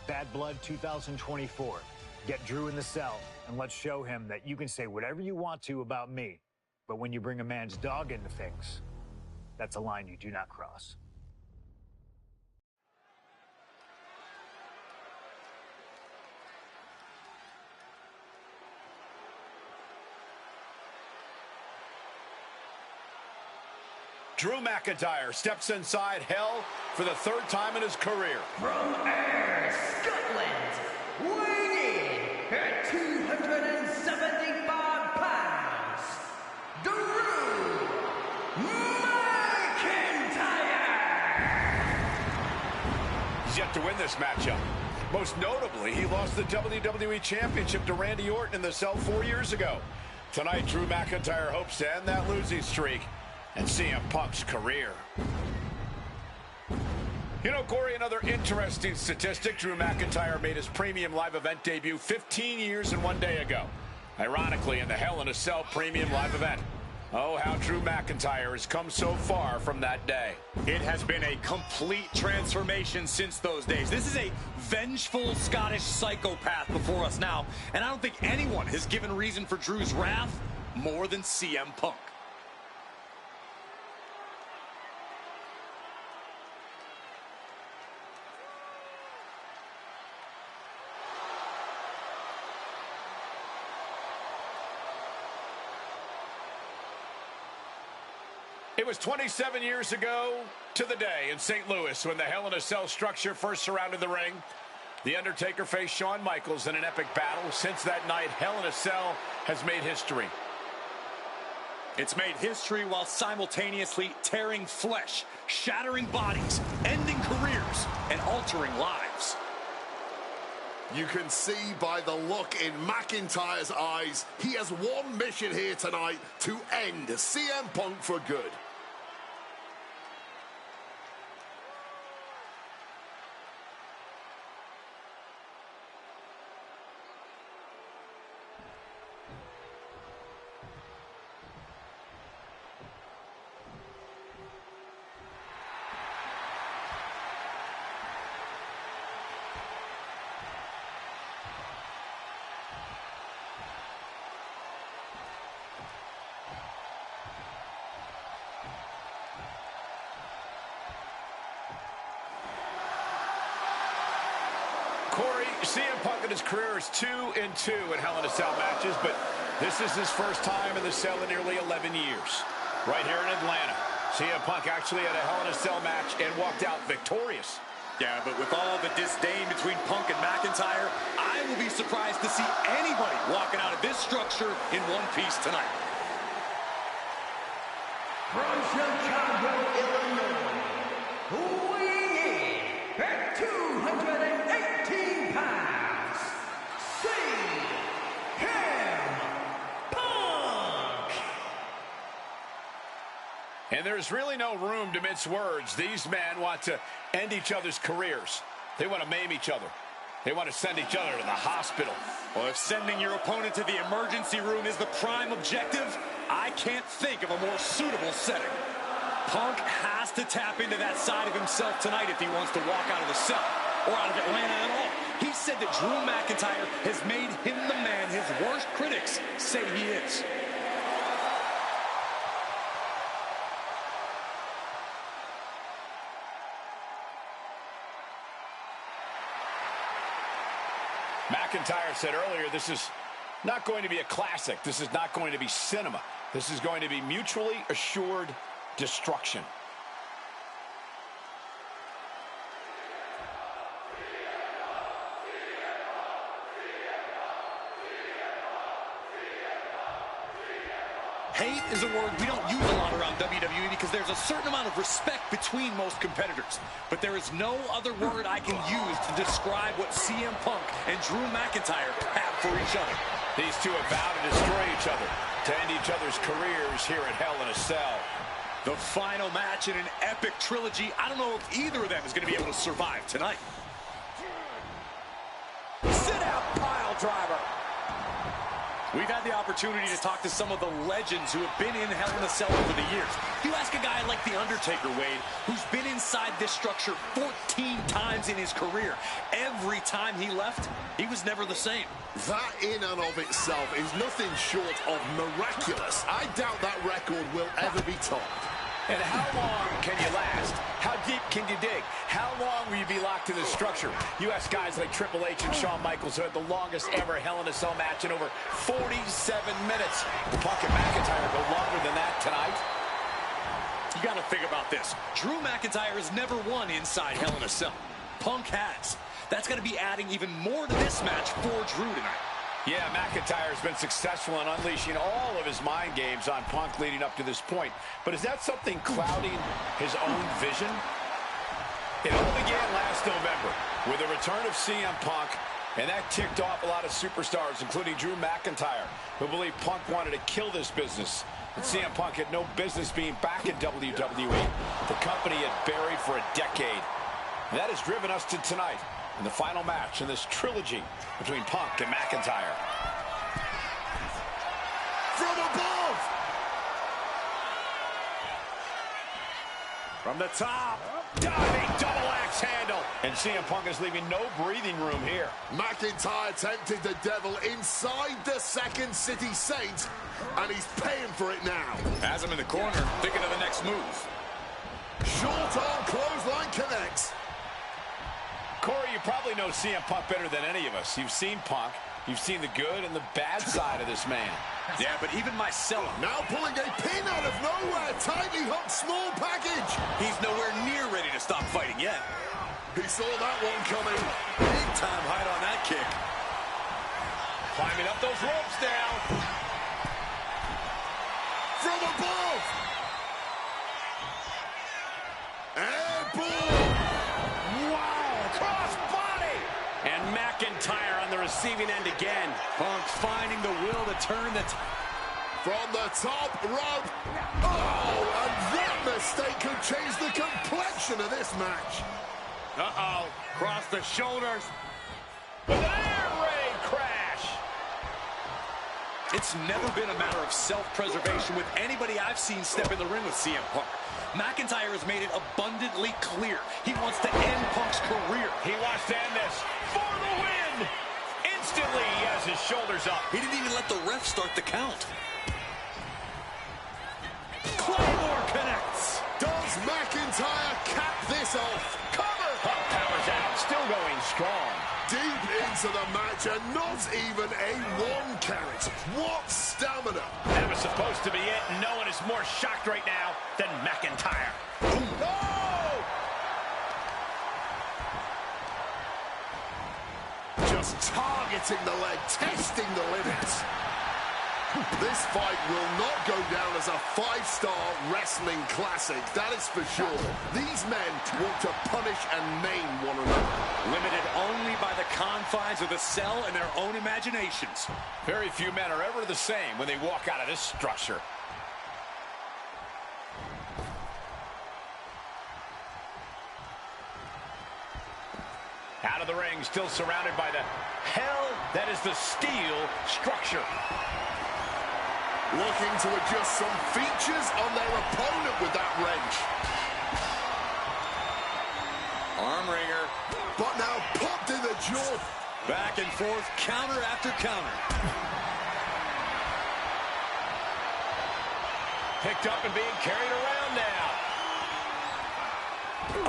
S1: Bad Blood 2024. Get Drew in the cell, and let's show him that you can say whatever you want to about me, but when you bring a man's dog into things, that's a line you do not cross.
S2: Drew McIntyre steps inside Hell for the third time in his career.
S3: From Ayr, Scotland, weighing in at 275 pounds, Drew McIntyre!
S2: He's yet to win this matchup. Most notably, he lost the WWE Championship to Randy Orton in the cell 4 years ago. Tonight, Drew McIntyre hopes to end that losing streak and CM Punk's career. You know, Corey, another interesting statistic. Drew McIntyre made his premium live event debut 15 years and 1 day ago. Ironically, in the Hell in a Cell premium live event. Oh, how Drew McIntyre has come so far from that day.
S6: It has been a complete transformation since those days. This is a vengeful Scottish psychopath before us now, and I don't think anyone has given reason for Drew's wrath more than CM Punk.
S2: It was 27 years ago to the day in St. Louis when the Hell in a Cell structure first surrounded the ring. The Undertaker faced Shawn Michaels in an epic battle. Since that night, Hell in a Cell has made history.
S6: It's made history while simultaneously tearing flesh, shattering bodies, ending careers, and altering lives.
S5: You can see by the look in McIntyre's eyes, he has one mission here tonight: to end CM Punk for good.
S2: Corey, CM Punk in his career is 2-2 in Hell in a Cell matches, but this is his first time in the cell in nearly 11 years. Right here in Atlanta, CM Punk actually had a Hell in a Cell match and walked out victorious.
S4: Yeah, but with all the disdain between Punk and McIntyre, I will be surprised to see anybody walking out of this structure in one piece tonight.
S3: From Chicago, Illinois, weighing in at 218 pounds, CM Punk!
S2: And there's really no room to mince words. These men want to end each other's careers. They want to maim each other. They want to send each other to the hospital.
S4: Well, if sending your opponent to the emergency room is the prime objective, I can't think of a more suitable setting. Punk has to tap into that side of himself tonight if he wants to walk out of the cell, or out of Atlanta at all. He said that Drew McIntyre has made him the man his worst critics say he is.
S2: McIntyre said earlier, this is not going to be a classic. This is not going to be cinema. This is going to be mutually assured destruction.
S4: Hate is a word we don't use a lot around WWE because there's a certain amount of respect between most competitors. But there is no other word I can use to describe what CM Punk and Drew McIntyre have for each other.
S2: These two have vowed to destroy each other, to end each other's careers here at Hell in a Cell.
S4: The final match in an epic trilogy. I don't know if either of them is going to be able to survive tonight.
S7: Sit out, pile driver.
S4: We've had the opportunity to talk to some of the legends who have been in Hell in a Cell over the years. You ask a guy like The Undertaker, Wade, who's been inside this structure 14 times in his career. Every time he left, he was never the same.
S5: That in and of itself is nothing short of miraculous. I doubt that record will ever be topped.
S2: And how long can you last? How deep can you dig? How long will you be locked in this structure? You ask guys like Triple H and Shawn Michaels, who had the longest ever Hell in a Cell match in over 47 minutes. Punk and McIntyre go longer than that tonight.
S4: You got to think about this. Drew McIntyre has never won inside Hell in a Cell. Punk has. That's going to be adding even more to this match for Drew tonight.
S2: Yeah, McIntyre's been successful in unleashing all of his mind games on Punk leading up to this point. But is that something clouding his own vision? It all began last November with the return of CM Punk, and that ticked off a lot of superstars, including Drew McIntyre, who believed Punk wanted to kill this business. And CM Punk had no business being back in WWE, the company had buried for a decade. And that has driven us to tonight, in the final match in this trilogy between Punk and McIntyre.
S5: From above!
S2: From the top, diving double axe handle. And CM Punk is leaving no breathing room here.
S5: McIntyre tempted the devil inside the Second City Saint, and he's paying for it now.
S4: Has him in the corner, thinking of the next move.
S5: Short arm clothesline connects.
S2: Corey, you probably know CM Punk better than any of us. You've seen Punk. You've seen the good and the bad side of this man.
S4: Yeah, but even myself.
S5: Now pulling a pin out of nowhere. Tightly hooked small package.
S4: He's nowhere near ready to stop fighting yet.
S5: He saw that one coming.
S4: Big time height on that kick.
S2: Climbing up those ropes now.
S5: From above. Airborne.
S2: Wow, cross body. And McIntyre receiving end again.
S4: Punk finding the will to turn the
S5: from the top rope. Oh, and that mistake could change the complexion of this match.
S4: Uh-oh, cross the shoulders.
S2: With an air raid crash.
S4: It's never been a matter of self-preservation with anybody I've seen step in the ring with CM Punk. McIntyre has made it abundantly clear he wants to end Punk's career.
S2: He wants to end this for the win. Instantly, he has his shoulders up.
S4: He didn't even let the ref start the count. Claymore connects.
S5: Does McIntyre cap this off? Cover!
S2: Punk powers out, still going strong.
S5: Deep into the match and not even a one count. What stamina!
S2: That was supposed to be it. No one is more shocked right now than McIntyre. Oh!
S5: Just targeting the leg, testing the limits. This fight will not go down as a 5-star wrestling classic, that is for sure. These men want to punish and maim one another.
S4: Limited only by the confines of the cell and their own imaginations.
S2: Very few men are ever the same when they walk out of this structure. Out of the ring, still surrounded by the hell that is the steel structure.
S5: Looking to adjust some features on their opponent with that wrench.
S4: Arm wringer.
S5: But now popped in the jaw.
S4: Back and forth, counter after counter.
S2: Picked up and being carried around now.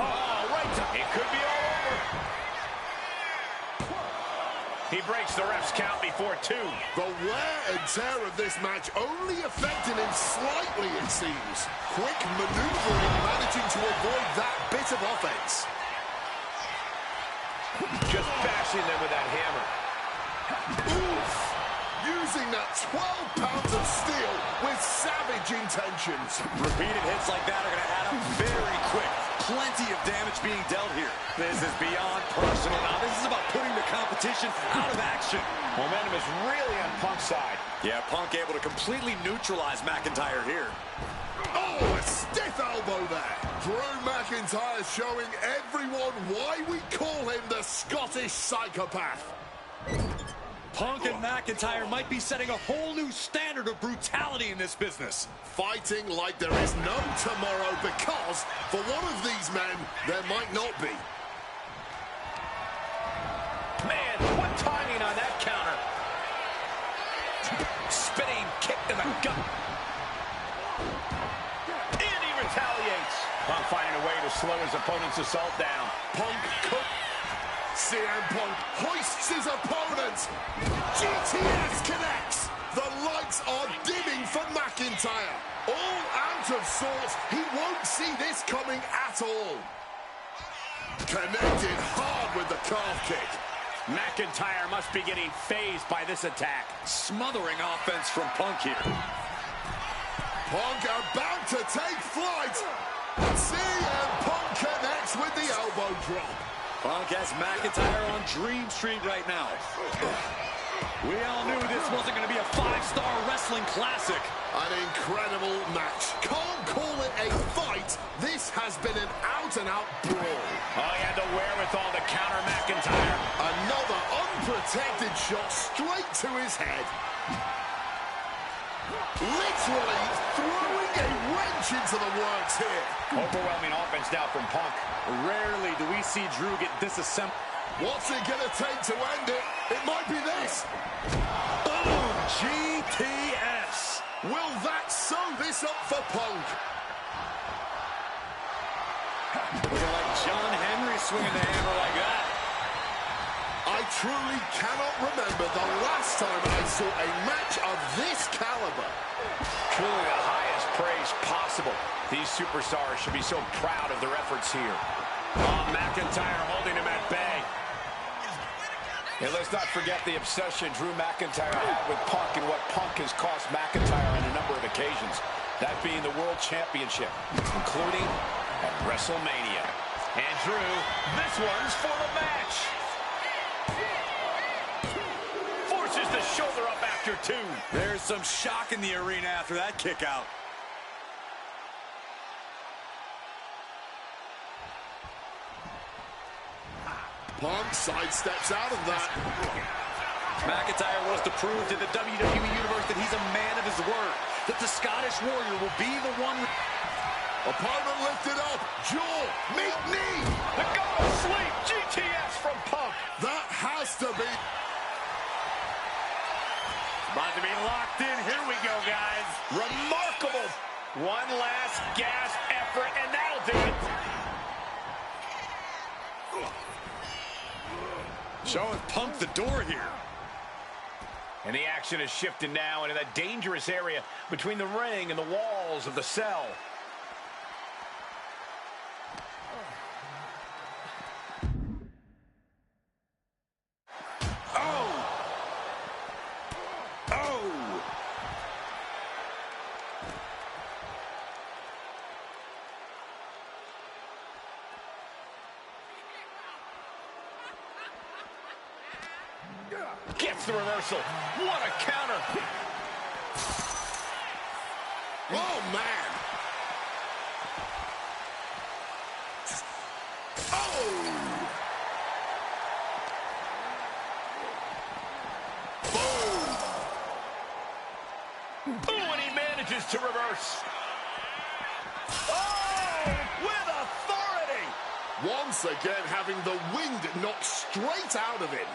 S2: Oh, right. It could be all over. He breaks the ref's count before 2.
S5: The wear and tear of this match only affecting him slightly, it seems. Quick maneuvering, managing to avoid that bit of offense.
S2: Just bashing them with that hammer.
S5: Oof! Using that 12 pounds of steel with savage intentions.
S4: Repeated hits like that are going to add up very quick. Plenty of damage being dealt here. This is beyond personal now. This is about putting the competition out of action.
S2: Momentum is really on Punk's side.
S4: Yeah, Punk able to completely neutralize McIntyre here.
S5: Oh, a stiff elbow there. Drew McIntyre showing everyone why we call him the Scottish psychopath.
S4: Punk and McIntyre might be setting a whole new standard of brutality in this business.
S5: Fighting like there is no tomorrow because for one of these men, there might not be.
S2: Man, what timing on that counter. Spinning kick to the gut. And he retaliates. Punk finding a way to slow his opponent's assault down.
S5: Punk could. CM Punk hoists his opponent. GTS connects. The lights are dimming for McIntyre. All out of sorts. He won't see this coming at all. Connected hard with the calf kick.
S2: McIntyre must be getting phased by this attack.
S4: Smothering offense from Punk here.
S5: Punk about to take flight. CM Punk connects with the elbow drop.
S4: Punk has McIntyre on Dream Street right now. We all knew this wasn't going to be a 5-star wrestling classic.
S5: An incredible match. Can't call it a fight. This has been an out-and-out brawl.
S2: Oh, he had the wherewithal to counter McIntyre.
S5: Another unprotected shot straight to his head. Literally throwing a wrench into the works here.
S2: Overwhelming offense now from Punk.
S4: Rarely do we see Drew get disassembled.
S5: What's it going to take to end it? It might be this.
S4: Boom! GTS.
S5: Will that sew this up for Punk?
S4: Looking like John Henry swinging the hammer like that.
S5: I truly cannot remember the last time I saw a match of this caliber.
S2: Truly the highest praise possible. These superstars should be so proud of their efforts here. Oh, McIntyre holding him at bay. And let's not forget the obsession Drew McIntyre had with Punk and what Punk has cost McIntyre on a number of occasions. That being the World Championship, including at WrestleMania. And Drew, this one's for the match. shoulder up after 2.
S4: There's some shock in the arena after that kick out.
S5: Punk sidesteps out of that.
S4: McIntyre wants to prove to the WWE Universe that he's a man of his word, that the Scottish Warrior will be the one.
S5: Opponent lifted up. Jaw, meet knee.
S2: The go to sleep, GTS from Punk.
S5: That has to be.
S2: About to be locked in. Here we go, guys. Remarkable. One last gasp effort, and that'll do it.
S4: Showing Punk the door here.
S2: And the action has shifted now into that dangerous area between the ring and the walls of the cell. Gets the reversal. What a counter.
S5: Oh, man. Oh. Boom.
S2: Ooh, and he manages to reverse. Oh, with authority.
S5: Once again, having the wind knocked straight out of him.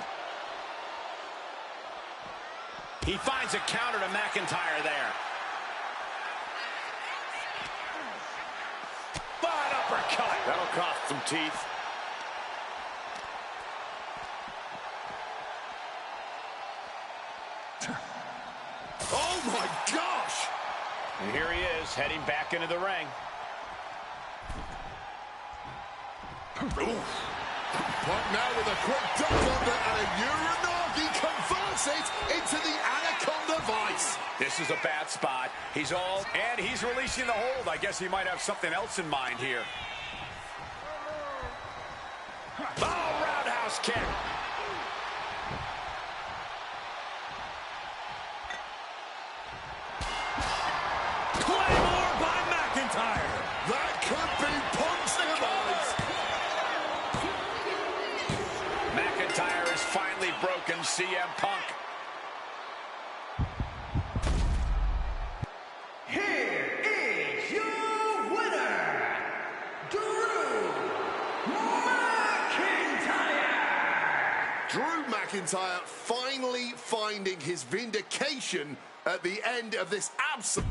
S2: He finds a counter to McIntyre there. Fine uppercut. That'll cost some teeth.
S5: Oh, my gosh.
S2: And here he is, heading back into the ring.
S5: Oof. Punk now with a quick duck under and a Uranagi converts it into the Anaconda Vice.
S2: This is a bad spot. He's releasing the hold. I guess he might have something else in mind here. Oh, roundhouse kick.
S3: Claymore by McIntyre.
S5: That could be Punk's demise.
S2: McIntyre has finally broken CM Punk.
S3: Here is your winner, Drew McIntyre.
S5: Drew McIntyre finally finding his vindication at the end of this absolute...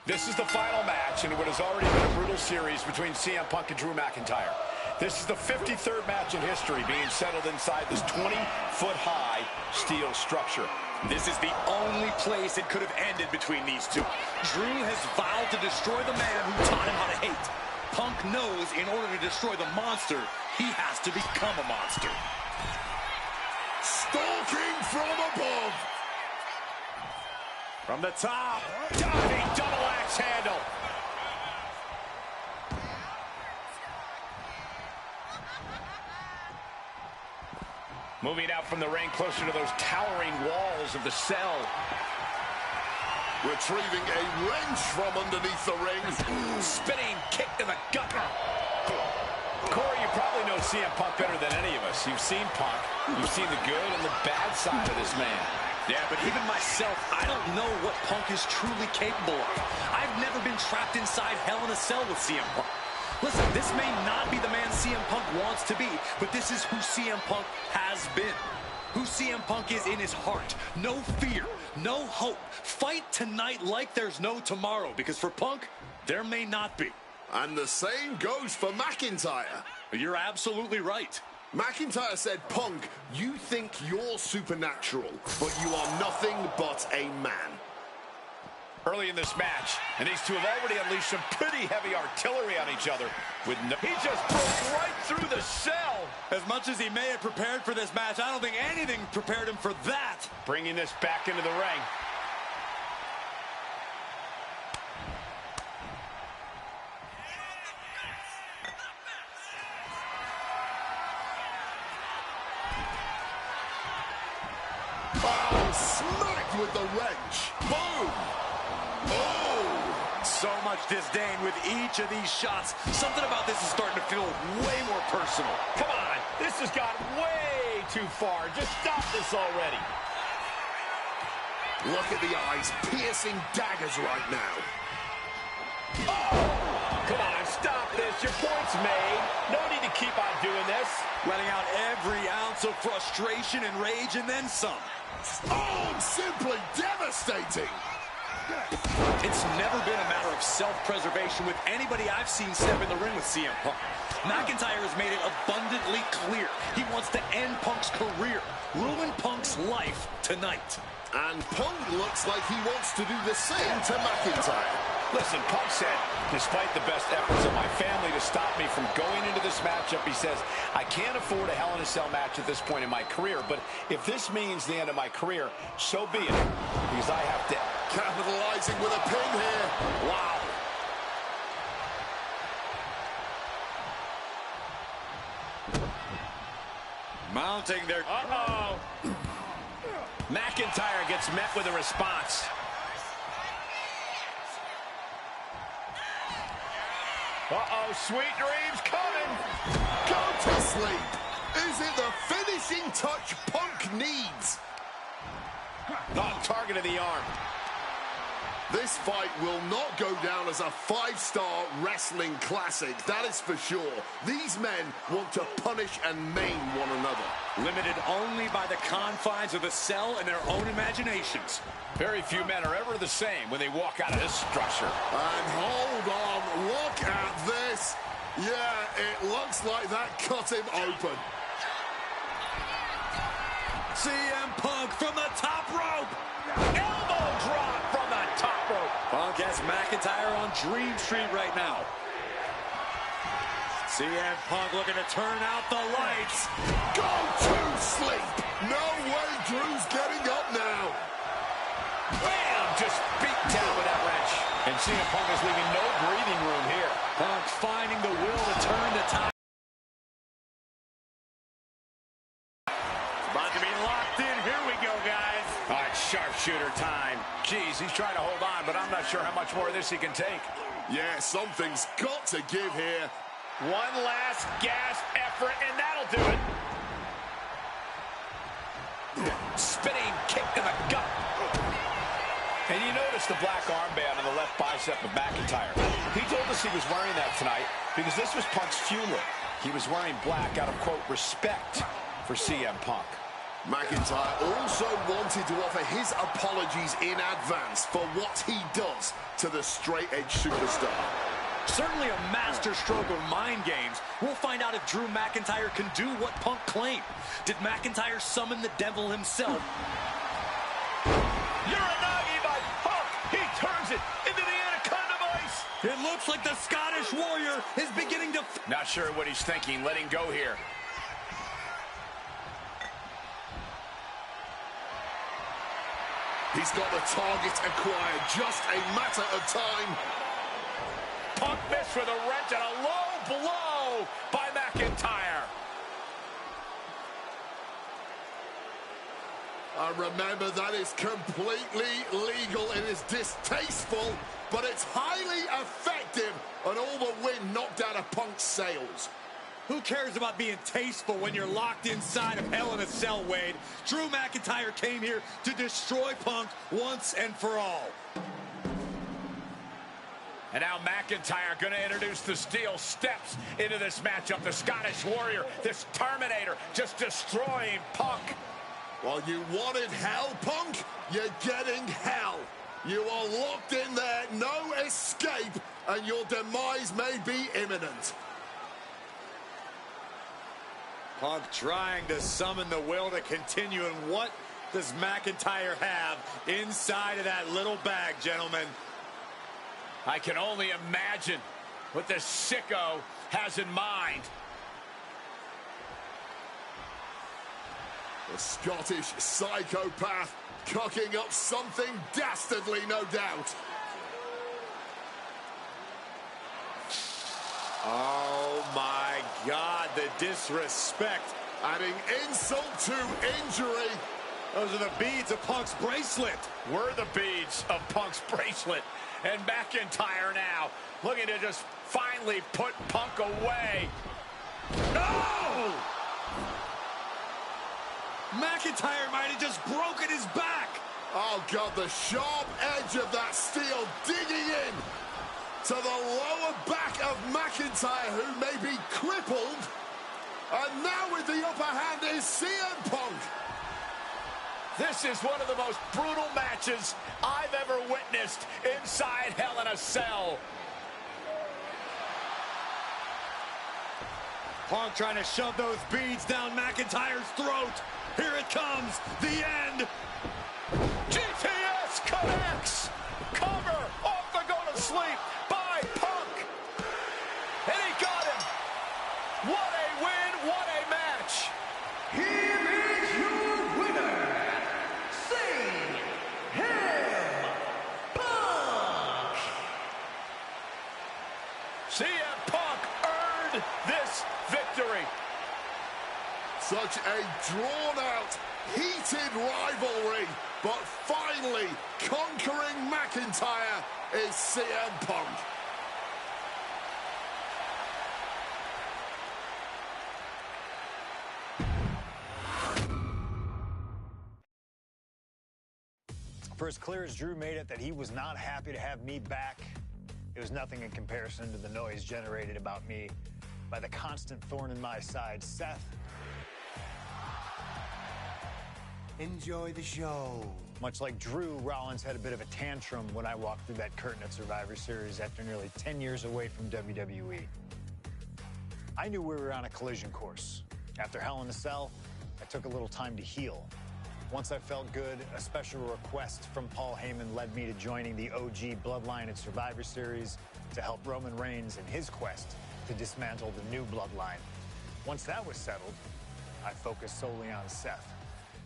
S2: This is the final match in what has already been a brutal series between CM Punk and Drew McIntyre. This is the 53rd match in history being settled inside this 20-foot-high steel structure.
S4: This is the only place it could have ended between these two. Drew has vowed to destroy the man who taught him how to hate. Punk knows in order to destroy the monster, he has to become a monster.
S5: Stalking from above.
S2: From the top, diving double axe handle. Moving out from the ring closer to those towering walls of the cell.
S5: Retrieving a wrench from underneath the ring.
S2: Spinning kick to the gut. Corey, you probably know CM Punk better than any of us. You've seen Punk. You've seen the good and the bad side of this man.
S4: Yeah, but even myself, I don't know what Punk is truly capable of. I've never been trapped inside Hell in a Cell with CM Punk. Listen, this may not be the man CM Punk wants to be, but this is who CM Punk has been. Who CM Punk is in his heart. No fear, no hope. Fight tonight like there's no tomorrow, because for Punk, there may not be.
S5: And the same goes for McIntyre.
S4: You're absolutely right.
S5: McIntyre said, Punk, you think you're supernatural, but you are nothing but a man.
S2: Early in this match, and these two have already unleashed some pretty heavy artillery on each other. He just broke right through the cell.
S4: As much as he may have prepared for this match, I don't think anything prepared him for that.
S2: Bringing this back into the ring.
S5: Oh, smacked with the wrench. Boom. Oh.
S4: So much disdain with each of these shots. Something about this is starting to feel way more personal.
S2: Come on, this has gone way too far. Just stop this already.
S5: Look at the eyes, piercing daggers right now.
S2: Come on, stop this. Your point's made. No need to keep on doing this.
S4: Letting out every ounce of frustration and rage and then some.
S5: Oh, simply devastating.
S4: It's never been a matter of self-preservation with anybody I've seen step in the ring with CM Punk. McIntyre has made it abundantly clear he wants to end Punk's career, ruin Punk's life tonight.
S5: And Punk looks like he wants to do the same to McIntyre.
S2: Listen, Punk said, despite the best efforts of my family to stop me from going into this matchup, he says, I can't afford a Hell in a Cell match at this point in my career, but if this means the end of my career, so be it, because I have to.
S5: Capitalizing with a pin here. Wow.
S4: Mounting their...
S2: Uh-oh. McIntyre gets met with a response. Uh-oh, sweet dreams coming.
S5: Go to sleep. Is it the finishing touch Punk needs?
S2: On target of the arm.
S5: This fight will not go down as a 5-star wrestling classic, that is for sure. These men want to punish and maim one another.
S4: Limited only by the confines of the cell and their own imaginations.
S2: Very few men are ever the same when they walk out of this structure.
S5: And hold on, look at this. Yeah, it looks like that cut him open.
S4: CM Punk from the top rope.
S2: Elbow drop from the top rope.
S4: Punk has McIntyre on Dream Street right now. CM Punk looking to turn out the lights.
S5: Go to sleep. No way Drew's getting up now.
S2: Bam! Just beat down with that wrench. And CM Punk is leaving no breathing room here.
S4: Punk finding the will to turn the tide. About to be locked in. Here we go, guys.
S2: All right, sharpshooter time. Jeez, he's trying to hold on, but I'm not sure how much more of this he can take.
S5: Yeah, something's got to give here.
S2: One last gasp effort, and that'll do it. Spinning kick to the gut. And you notice the black armband on the left bicep of McIntyre. He told us he was wearing that tonight because this was Punk's funeral. He was wearing black out of, quote, respect for CM Punk.
S5: McIntyre also wanted to offer his apologies in advance for what he does to the straight-edge superstar.
S4: Certainly a master stroke of mind games. We'll find out if Drew McIntyre can do what Punk claimed. Did McIntyre summon the devil himself?
S2: Uranagi by Punk. He turns it into the Anaconda Vice.
S4: It looks like the Scottish Warrior is beginning to...
S2: Not sure what he's thinking. Letting go here.
S5: He's got the target acquired, just a matter of time.
S2: Punk missed with a wrench and a low blow by McIntyre.
S5: And remember, that is completely legal. It is distasteful, but it's highly effective, and all the wind knocked out of Punk's sails.
S4: Who cares about being tasteful when you're locked inside of Hell in a Cell, Wade? Drew McIntyre came here to destroy Punk once and for all.
S2: And now McIntyre going to introduce the steel steps into this matchup. The Scottish Warrior, this Terminator, just destroying Punk.
S5: Well, you wanted hell, Punk? You're getting hell. You are locked in there, no escape, and your demise may be imminent.
S4: Punk trying to summon the will to continue, and what does McIntyre have inside of that little bag, gentlemen?
S2: I can only imagine what this sicko has in mind.
S5: The Scottish psychopath cooking up something dastardly, no doubt.
S4: Oh my God, the disrespect.
S5: Adding insult to injury.
S4: Those are the beads of Punk's bracelet.
S2: Were the beads of Punk's bracelet. And McIntyre now looking to just finally put Punk away.
S4: No! McIntyre might have just broken his back.
S5: Oh, God, the sharp edge of that steel digging in to the lower back of McIntyre, who may be crippled. And now with the upper hand is CM Punk.
S2: This is one of the most brutal matches I've ever witnessed inside Hell in a Cell.
S4: Punk trying to shove those beads down McIntyre's throat. Here it comes, the end.
S2: GTS connects. Cover off the go-to-sleep by Punk. And he got him. What a win, what a match.
S3: Here is your winner, CM Punk.
S2: CM Punk earned this victory.
S5: Such a drawn-out, heated rivalry, but finally conquering McIntyre is CM Punk.
S1: For as clear as Drew made it that he was not happy to have me back, it was nothing in comparison to the noise generated about me by the constant thorn in my side, Seth.
S8: Enjoy the show.
S1: Much like Drew, Rollins had a bit of a tantrum when I walked through that curtain at Survivor Series after nearly 10 years away from WWE. I knew we were on a collision course. After Hell in a Cell, I took a little time to heal. Once I felt good, a special request from Paul Heyman led me to joining the OG Bloodline at Survivor Series to help Roman Reigns in his quest to dismantle the new Bloodline. Once that was settled, I focused solely on Seth.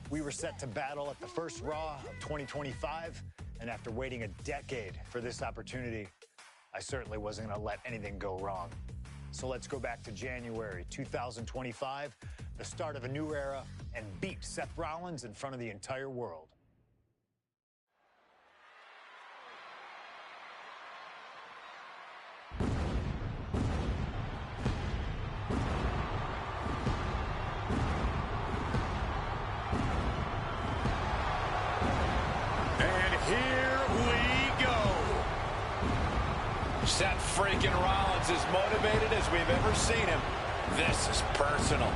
S1: We were set to battle at the first Raw of 2025, and after waiting a decade for this opportunity, I certainly wasn't going to let anything go wrong. So let's go back to January 2025, the start of a new era, and beat Seth Rollins in front of the entire world.
S2: Seth freaking Rollins is motivated as we've ever seen him. This is personal.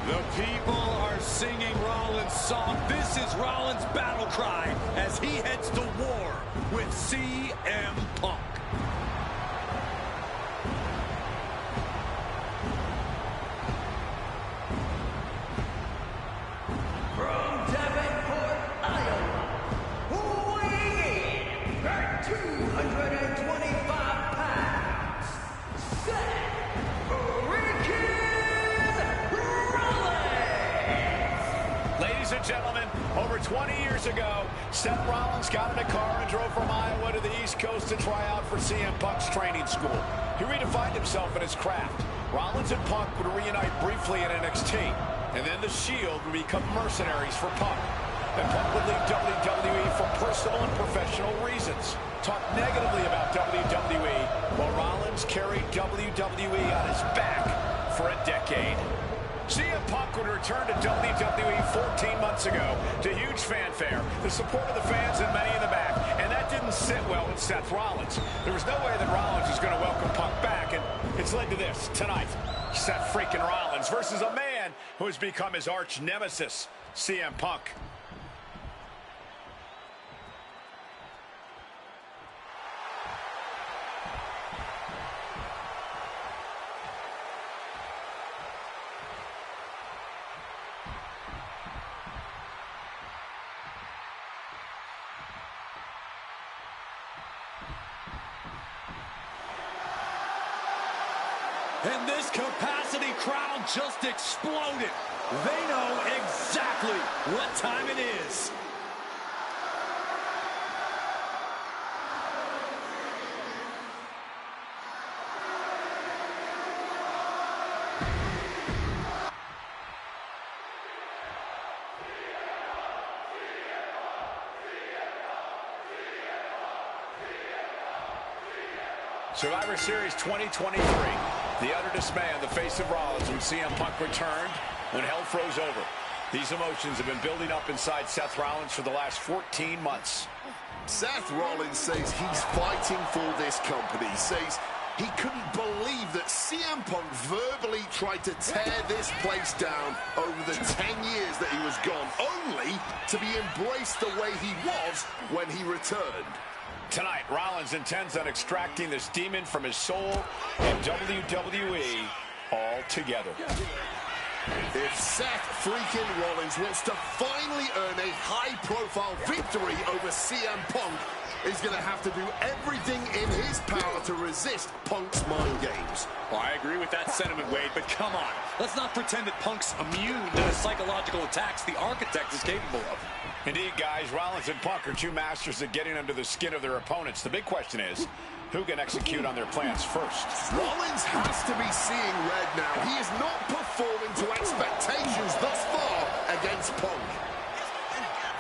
S4: The people are singing Rollins' song. This is Rollins' battle cry as he heads to war with CM Punk.
S3: From Davenport, Iowa, weighing in at 225 pounds, Seth Rollins.
S2: Ladies and gentlemen, over 20 years ago, Seth Rollins got in a car and drove from Iowa to the East Coast to try out for CM Punk's training school. He redefined himself in his craft. Rollins and Punk would reunite briefly in NXT, and then the Shield would become mercenaries for Punk. And Punk would leave WWE for personal and professional reasons. Talk negatively about WWE, while Rollins carried WWE on his back for a decade. CM Punk would return to WWE 14 months ago to huge fanfare, the support of the fans and many in the back, and that didn't sit well with Seth Rollins. There was no way that Rollins was going to welcome Punk back, and it's led to this tonight. Seth freaking Rollins versus a man who has become his arch nemesis, CM Punk.
S4: And this capacity crowd just exploded. They know exactly what time it is.
S2: Survivor Series 2023. The utter dismay on the face of Rollins when CM Punk returned, when hell froze over. These emotions have been building up inside Seth Rollins for the last 14 months.
S5: Seth Rollins says he's fighting for this company, says he couldn't believe that CM Punk verbally tried to tear this place down over the 10 years that he was gone, only to be embraced the way he was when he returned.
S2: Tonight, Rollins intends on extracting this demon from his soul and WWE altogether.
S5: If Seth freaking Rollins wants to finally earn a high-profile victory over CM Punk, he's going to have to do everything in his power to resist Punk's mind games.
S4: Well, I agree with that sentiment, Wade, but come on. Let's not pretend that Punk's immune to the psychological attacks the Architect is capable of.
S2: Indeed, guys, Rollins and Punk are two masters at getting under the skin of their opponents. The big question is, who can execute on their plans first?
S5: Rollins has to be seeing red now. He is not performing to expectations thus far against Punk.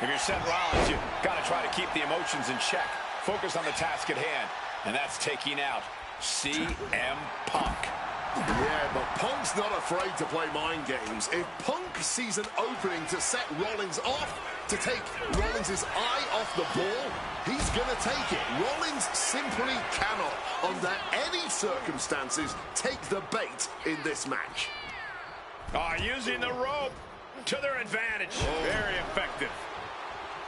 S2: If you're Seth Rollins, you've got to try to keep the emotions in check. Focus on the task at hand, and that's taking out CM Punk.
S5: Yeah, but Punk's not afraid to play mind games. If Punk sees an opening to set Rollins off, to take Rollins' eye off the ball, he's going to take it. Rollins simply cannot, under any circumstances, take the bait in this match.
S2: Using the rope to their advantage. Very effective.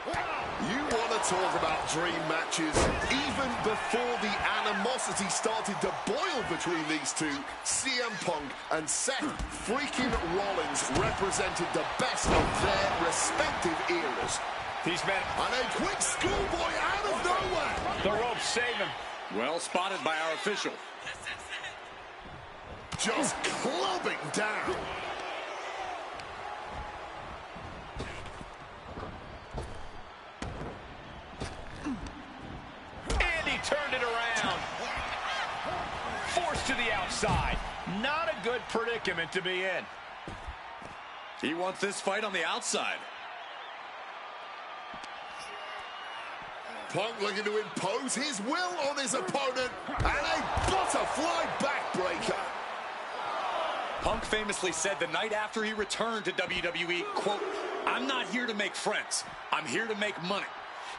S5: You want to talk about dream matches? Even before the animosity started to boil between these two, CM Punk and Seth freaking Rollins represented the best of their respective eras.
S2: These men...
S5: And a quick schoolboy out of nowhere!
S2: The ropes save him.
S4: Well spotted by our official.
S5: Just clubbing down.
S2: Turned it around. Forced to the outside. Not a good predicament to be in.
S4: He wants this fight on the outside.
S5: Punk looking to impose his will on his opponent. And a butterfly backbreaker.
S4: Punk famously said the night after he returned to WWE, quote, "I'm not here to make friends. I'm here to make money."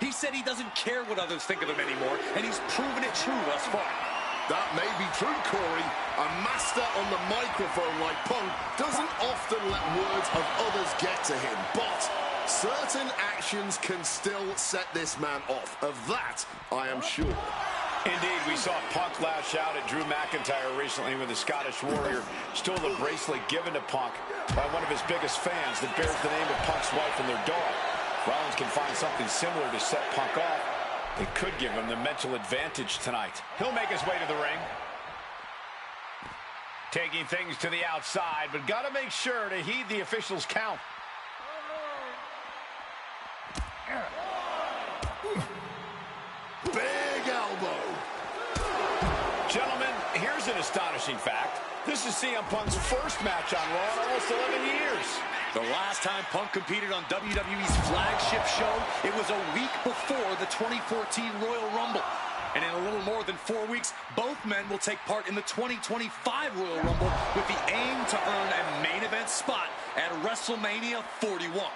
S4: He said he doesn't care what others think of him anymore, and he's proven it true thus far.
S5: That may be true, Corey. A master on the microphone like Punk doesn't often let words of others get to him, but certain actions can still set this man off. Of that, I am sure.
S2: Indeed, we saw Punk lash out at Drew McIntyre recently when the Scottish Warrior stole the bracelet given to Punk by one of his biggest fans that bears the name of Punk's wife and their dog. Rollins can find something similar to set Punk off. It could give him the mental advantage tonight. He'll make his way to the ring. Taking things to the outside, but got to make sure to heed the officials' count.
S5: Big elbow.
S2: Gentlemen, here's an astonishing fact. This is CM Punk's first match on Raw in almost 11 years.
S4: The last time Punk competed on WWE's flagship show, it was a week before the 2014 Royal Rumble. And in a little more than 4 weeks, both men will take part in the 2025 Royal Rumble with the aim to earn a main event spot at WrestleMania 41.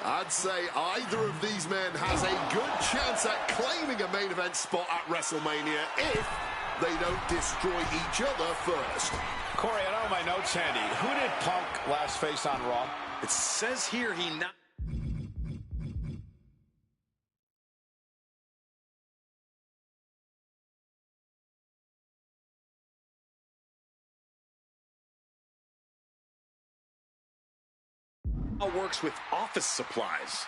S5: I'd say either of these men has a good chance at claiming a main event spot at WrestleMania if they don't destroy each other first.
S2: Corey, I don't have my notes handy. Who did Punk last face on Raw?
S4: It says here he not... works with office supplies.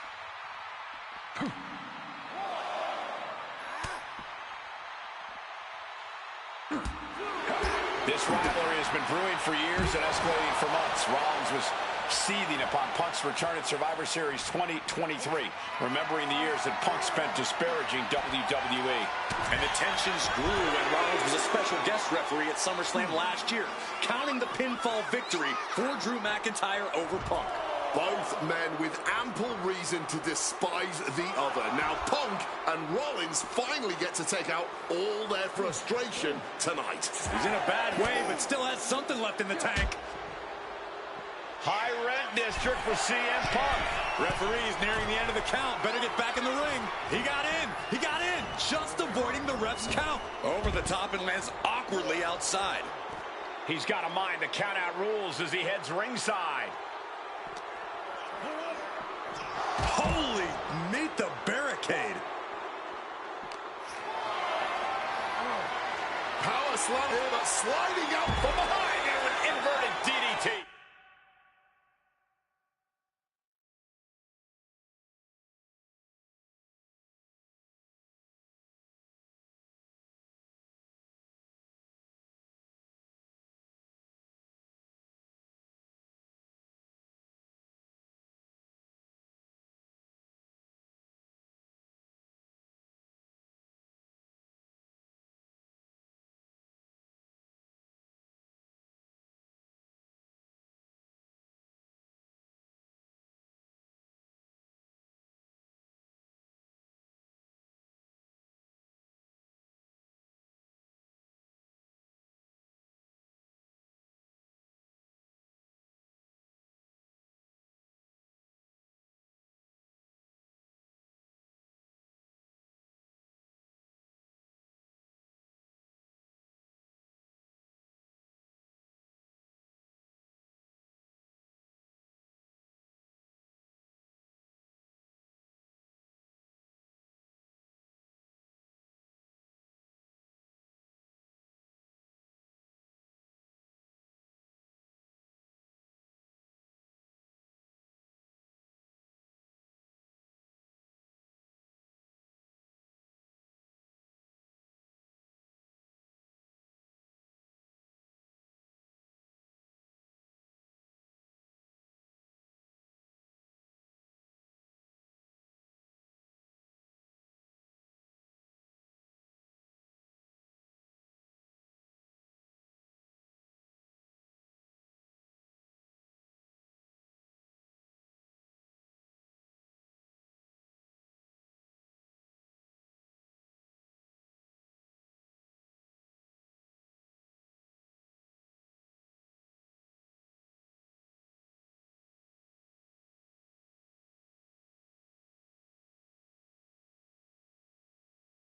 S2: This rivalry has been brewing for years and escalating for months. Rollins was seething upon Punk's return at Survivor Series 2023, remembering the years that Punk spent disparaging WWE.
S4: And the tensions grew when Rollins was a special guest referee at SummerSlam last year, counting the pinfall victory for Drew McIntyre over Punk.
S5: Both men with ample reason to despise the other. Now Punk and Rollins finally get to take out all their frustration tonight.
S4: He's in a bad way, but still has something left in the tank.
S2: High rent district for CM Punk.
S4: Referee's nearing the end of the count. Better get back in the ring. He got in. He got in. Just avoiding the ref's count. Over the top and lands awkwardly outside.
S2: He's got to mind the count-out rules as he heads ringside.
S4: Holy, meet the barricade.
S5: Power slam here, but sliding out from behind.